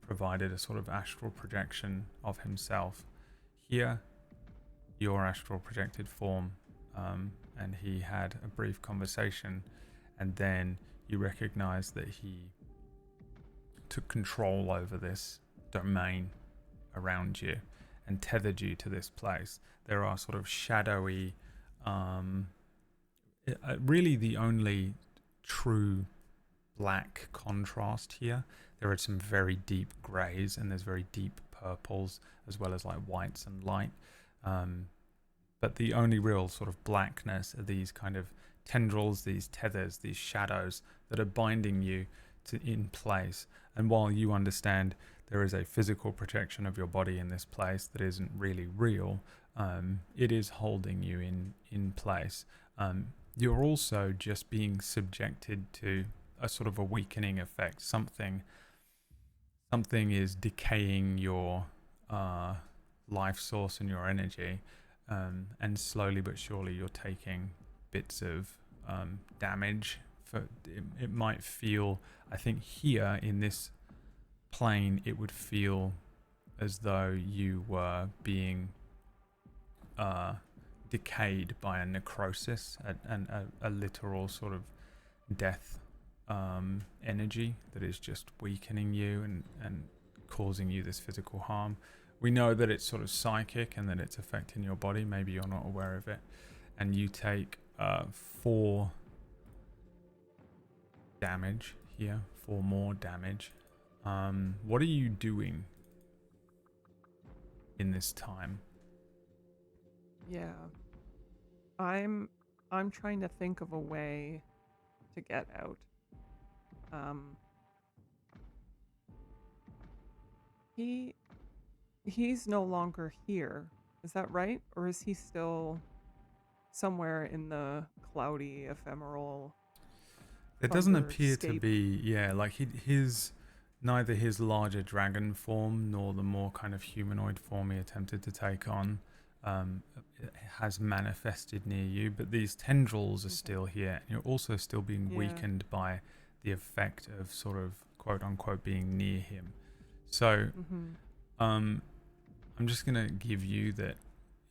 provided a sort of astral projection of himself. Here, your astral projected form, and he had a brief conversation, and then you recognize that he took control over this domain around you and tethered you to this place. There are sort of shadowy, really the only true black contrast here. There are some very deep greys and there's very deep purples as well as like whites and light. But the only real sort of blackness are these kind of tendrils, these tethers, these shadows that are binding you in place. And while you understand there is a physical projection of your body in this place that isn't really real, it is holding you in place. You're also just being subjected to a sort of a weakening effect. Something is decaying your life source and your energy, and slowly but surely you're taking bits of damage. It might feel, I think here in this plane, it would feel as though you were being decayed by a necrosis, and a literal sort of death energy that is just weakening you and causing you this physical harm. We know that it's sort of psychic and that it's affecting your body. Maybe you're not aware of it. And you take 4 damage here, 4 more damage. What are you doing in this time? Yeah. I'm trying to think of a way to get out. He's no longer here. Is that right? Or is he still somewhere in the cloudy, ephemeral? It doesn't appear to be, like neither his larger dragon form nor the more kind of humanoid form he attempted to take on has manifested near you, but these tendrils are still here, and you're also still being weakened by the effect of sort of quote unquote being near him. So I'm just gonna give you that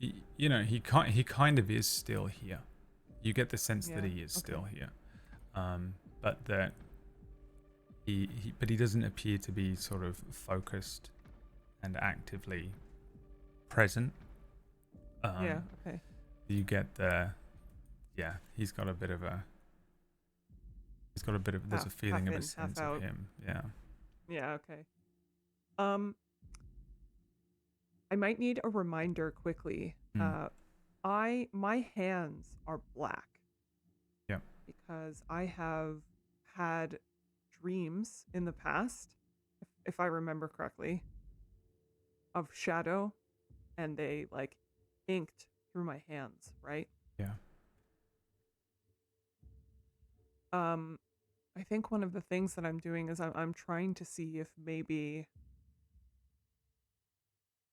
he kind of is still here. You get the sense that he is still here, but that he doesn't appear to be sort of focused and actively present. Okay. You get he's got a bit of there's a feeling of a sense of him. Yeah, okay. I might need a reminder quickly. My hands are black. Yeah. Because I have had dreams in the past, if I remember correctly, of shadow, and they like inked through my hands, right? Yeah. I think one of the things that I'm doing is I'm trying to see if maybe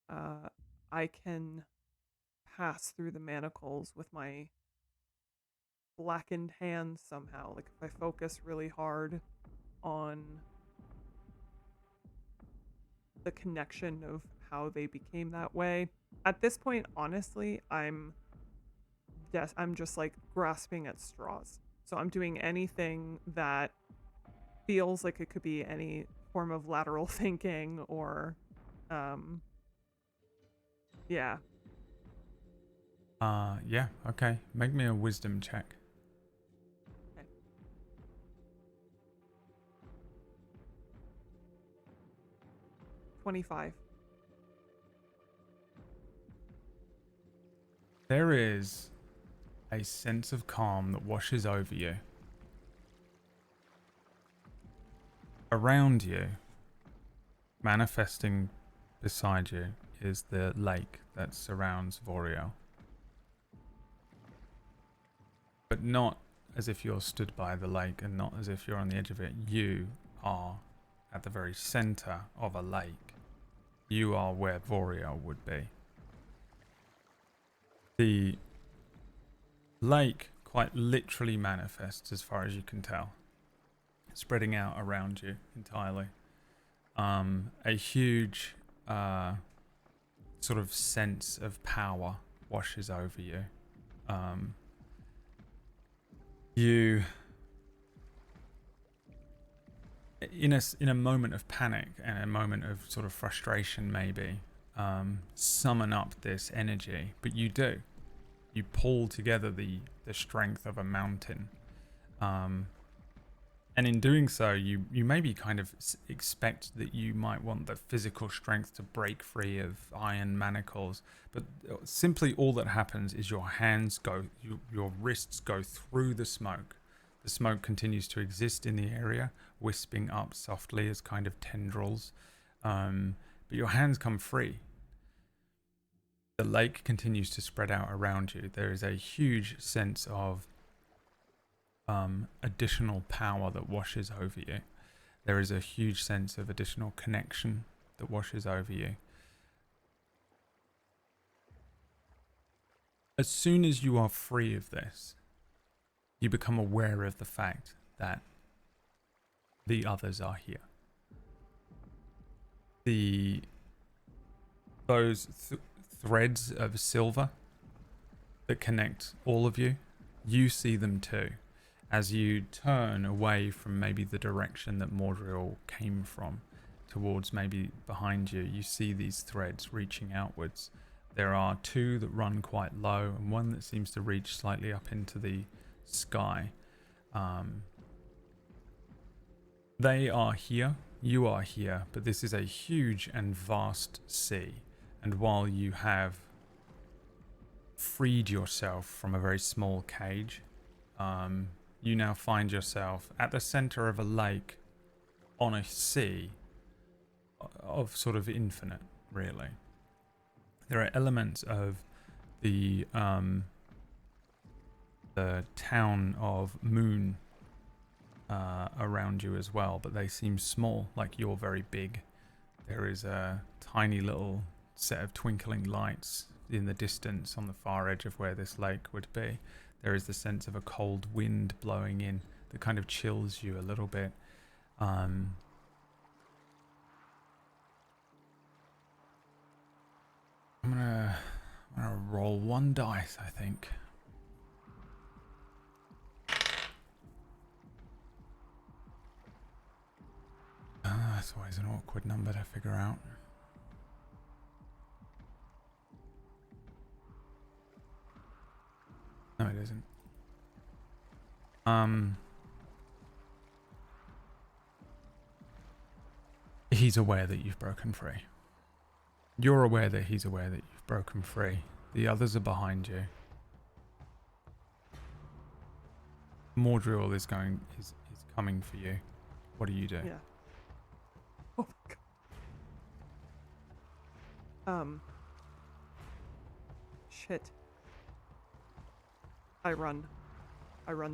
I can pass through the manacles with my blackened hands somehow. Like if I focus really hard on the connection of how they became that way. At this point, honestly, I'm just like grasping at straws. So I'm doing anything that feels like it could be any form of lateral thinking or okay. Make me a wisdom check. Okay. 25. There is a sense of calm that washes over you. Around you, manifesting beside you, is the lake that surrounds Voriel. But not as if you're stood by the lake and not as if you're on the edge of it. You are at the very center of a lake. You are where Voriel would be. The lake quite literally manifests, as far as you can tell, spreading out around you entirely. A huge sort of sense of power washes over you. You, in a moment of panic and a moment of sort of frustration, maybe summon up this energy, but you do. You pull together the strength of a mountain, And in doing so, you maybe kind of expect that you might want the physical strength to break free of iron manacles, but simply all that happens is your hands go, your wrists go through the smoke. The smoke continues to exist in the area, wisping up softly as kind of tendrils, but your hands come free. The lake continues to spread out around you. There is a huge sense of additional power that washes over you. There is a huge sense of additional connection that washes over you. As soon as you are free of this, you become aware of the fact that the others are here. Those threads of silver that connect all of you, you see them too. As you turn away from maybe the direction that Mordriel came from, towards maybe behind you, you see these threads reaching outwards. There are two that run quite low and one that seems to reach slightly up into the sky. They are here, you are here, but this is a huge and vast sea. And while you have freed yourself from a very small cage, you now find yourself at the center of a lake on a sea of sort of infinite, really. There are elements of the town of Moon around you as well, but they seem small, like you're very big. There is a tiny little set of twinkling lights in the distance on the far edge of where this lake would be. There is the sense of a cold wind blowing in that kind of chills you a little bit. I'm gonna roll one dice, I think. That's always an awkward number to figure out. No, it isn't. He's aware that you've broken free. You're aware that he's aware that you've broken free. The others are behind you. Mordriel is coming for you. What do you do? Yeah. Oh my god. Shit. I run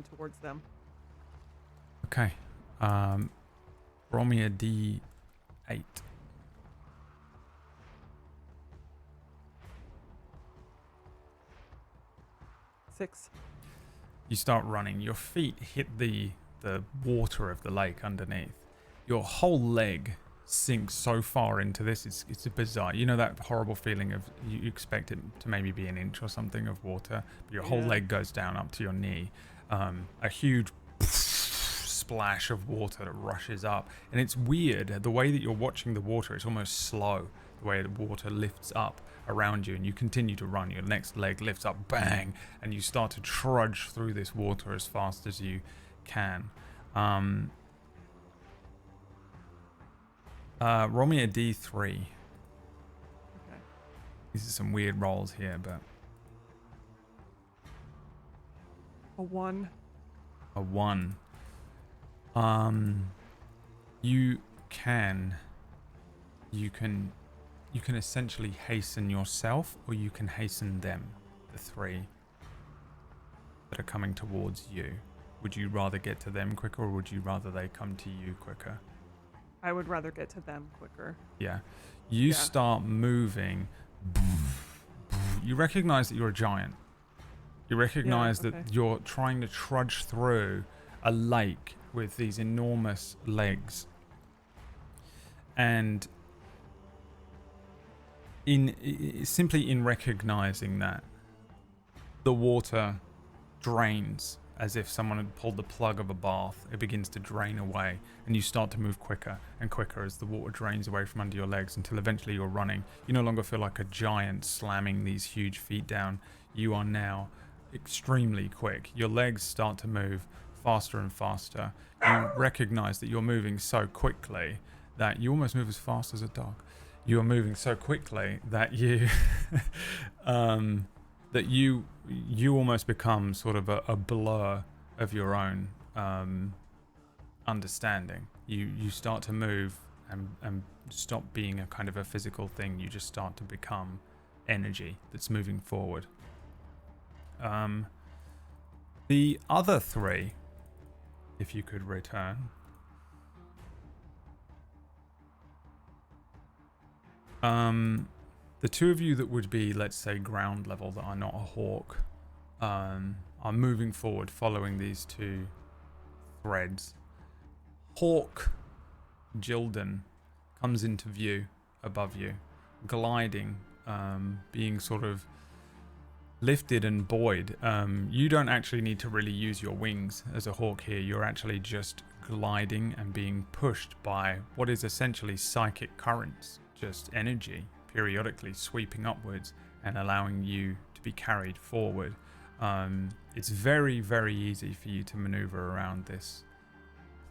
towards them. Okay. Roll me a D8. 6. You start running. Your feet hit the water of the lake underneath. Your whole leg sinks so far into this. It's bizarre. You know that horrible feeling of you expect it to maybe be an inch or something of water, but your whole leg goes down up to your knee. A huge splash of water that rushes up, and it's weird the way that you're watching the water. It's almost slow the way the water lifts up around you, and you continue to run. Your next leg lifts up, bang, and you start to trudge through this water as fast as you can. Roll me a D3. Okay. These are some weird rolls here, but A 1. a 1. You can essentially hasten yourself, or you can hasten them, the three that are coming towards you. Would you rather get to them quicker, or would you rather they come to you quicker? I would rather get to them quicker. Yeah. You start moving. You recognize that you're a giant. You recognize that you're trying to trudge through a lake with these enormous legs. And simply in recognizing that, the water drains as if someone had pulled the plug of a bath. It begins to drain away, and you start to move quicker and quicker as the water drains away from under your legs until eventually you're running. You no longer feel like a giant slamming these huge feet down. You are now extremely quick. Your legs start to move faster and faster. You recognize that you're moving so quickly that you almost move as fast as a dog. You are moving so quickly that you that you almost become sort of a blur of your own understanding. You start to move and stop being a kind of a physical thing. You just start to become energy that's moving forward. The other three, if you could return. The two of you that would be, let's say, ground level, that are not a hawk, are moving forward following these two threads. Hawk Jilden comes into view above you, gliding, being sort of lifted and buoyed. You don't actually need to really use your wings as a hawk here. You're actually just gliding and being pushed by what is essentially psychic currents, just energy periodically sweeping upwards and allowing you to be carried forward. It's very, very easy for you to maneuver around this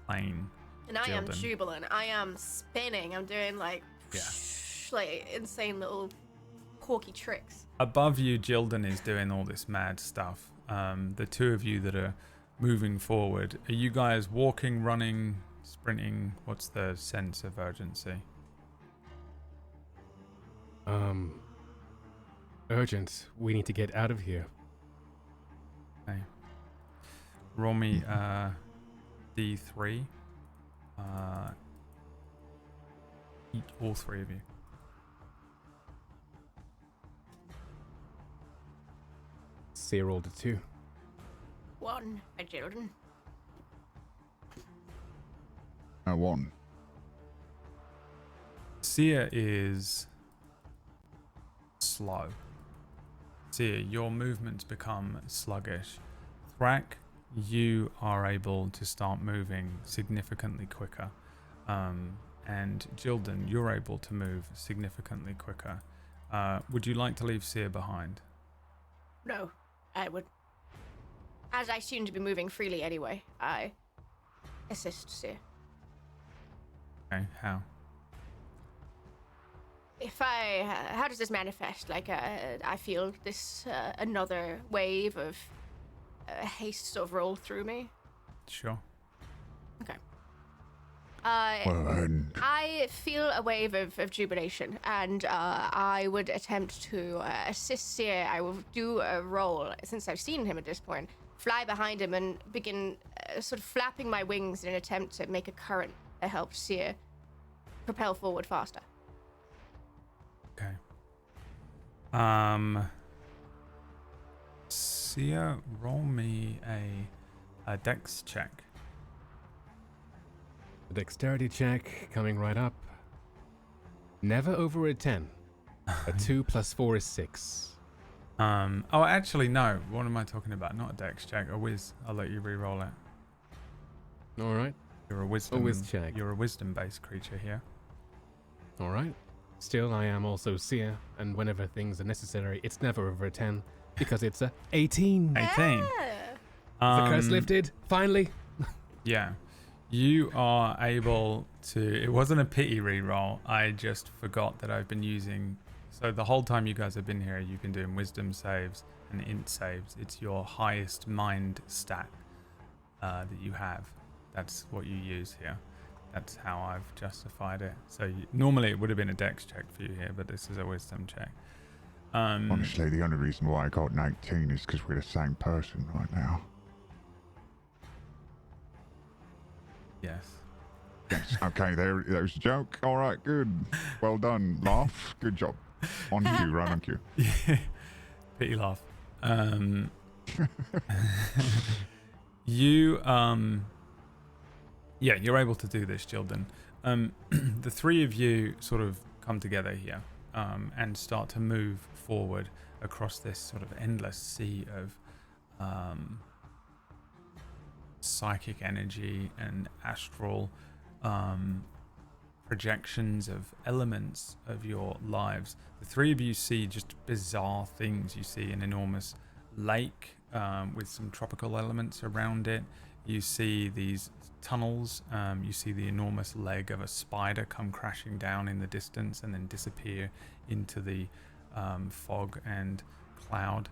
plane. And I am Jilden. jubilant. I am spinning. I'm doing like insane little hawky tricks. Above you, Jilden is doing all this mad stuff. The two of you that are moving forward, are you guys walking, running, sprinting? What's the sense of urgency? Urgent. We need to get out of here. Okay. Roll me D3. All three of you. Seer rolled a 2. 1 for children. 1. Seer is slow. Seer, your movements become sluggish. Thrak, you are able to start moving significantly quicker. And Jilden, you're able to move significantly quicker. Would you like to leave Seer behind? No, I would. As I seem to be moving freely anyway, I assist Sir. Okay, how? How does this manifest? Like, I feel this, another wave of haste sort of roll through me. Sure. Okay. And I feel a wave of jubilation, and I would attempt to assist Seer. I will do a roll, since I've seen him at this point, fly behind him and begin sort of flapping my wings in an attempt to make a current that helps Seer propel forward faster. Okay. Seer, roll me a dex check. A dexterity check coming right up. Never over a 10. A 2 plus 4 is 6. Oh, actually, no. What am I talking about? Not a dex check. A whiz. I'll let you re-roll it. All right. You're a wisdom. whiz check. You're a wisdom-based creature here. All right. Still, I am also Seer, and whenever things are necessary, it's never over a 10 because it's a 18. 18. The curse lifted, finally. Yeah. You are able to... It wasn't a pity re-roll. I just forgot that I've been using... So the whole time you guys have been here, you've been doing wisdom saves and int saves. It's your highest mind stat that you have. That's what you use here. That's how I've justified it. So normally it would have been a dex check for you here, but this is a wisdom check. honestly, the only reason why I got an 18 is because we're the same person right now. Yes. Yes. Okay, there's a joke. All right, good. Well done. Laugh. Good job. On cue, right on cue. Pity laugh. You yeah, you're able to do this, Jilden. The three of you sort of come together here and start to move forward across this sort of endless sea of psychic energy and astral projections of elements of your lives. The three of you see just bizarre things. You see an enormous lake with some tropical elements around it. You see these tunnels. You see the enormous leg of a spider come crashing down in the distance and then disappear into the fog and cloud.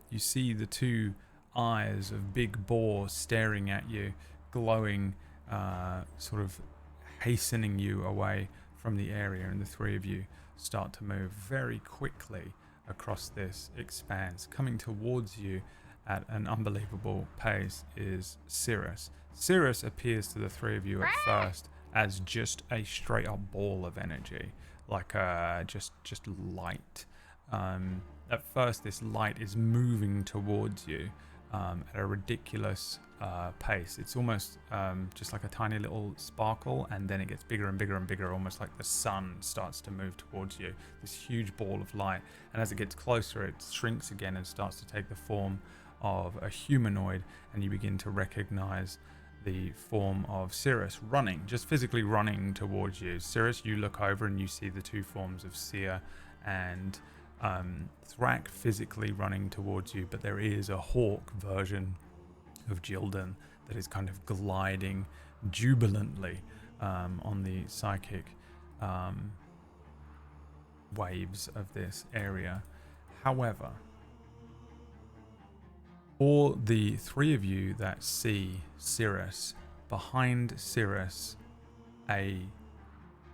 You see the two eyes of Big Boar staring at you, glowing, sort of hastening you away from the area, and the three of you start to move very quickly across this expanse. Coming towards you at an unbelievable pace is Sirus. Sirus appears to the three of you at first as just a straight up ball of energy, like just light. At first this light is moving towards you at a ridiculous pace. It's almost just like a tiny little sparkle, and then it gets bigger and bigger and bigger, almost like the sun starts to move towards you, this huge ball of light. And as it gets closer, it shrinks again and starts to take the form of a humanoid, and you begin to recognize the form of Sirus running, just physically running towards you. Sirus, you look over and you see the two forms of Seer and Thrak physically running towards you, but there is a hawk version of Jildan that is kind of gliding jubilantly on the psychic waves of this area. However, for the three of you that see Sirus, behind Sirus, a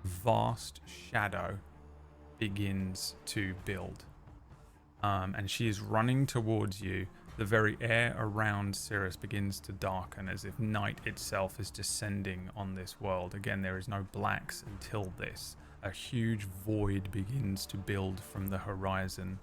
vast shadow begins to build. And she is running towards you. The very air around Sirus begins to darken, as if night itself is descending on this world. Again, there is no blacks until this. A huge void begins to build from the horizon.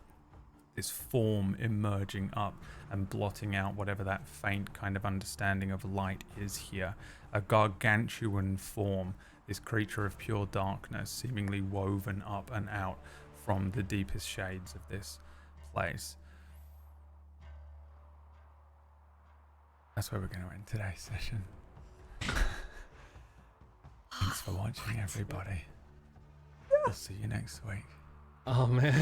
This form emerging up and blotting out whatever that faint kind of understanding of light is here. A gargantuan form, this creature of pure darkness, seemingly woven up and out from the deepest shades of this place. That's where we're going to end today's session. Thanks for watching, everybody. We'll see you next week. Oh man.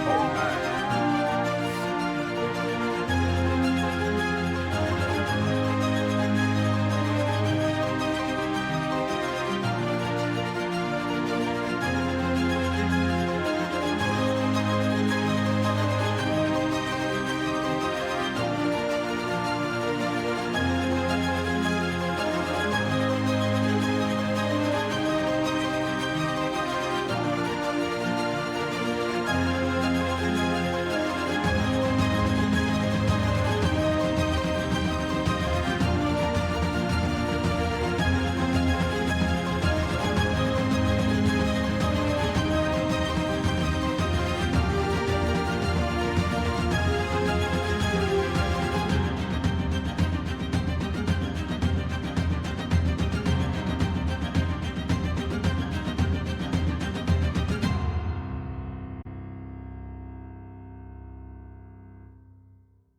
Oh, man.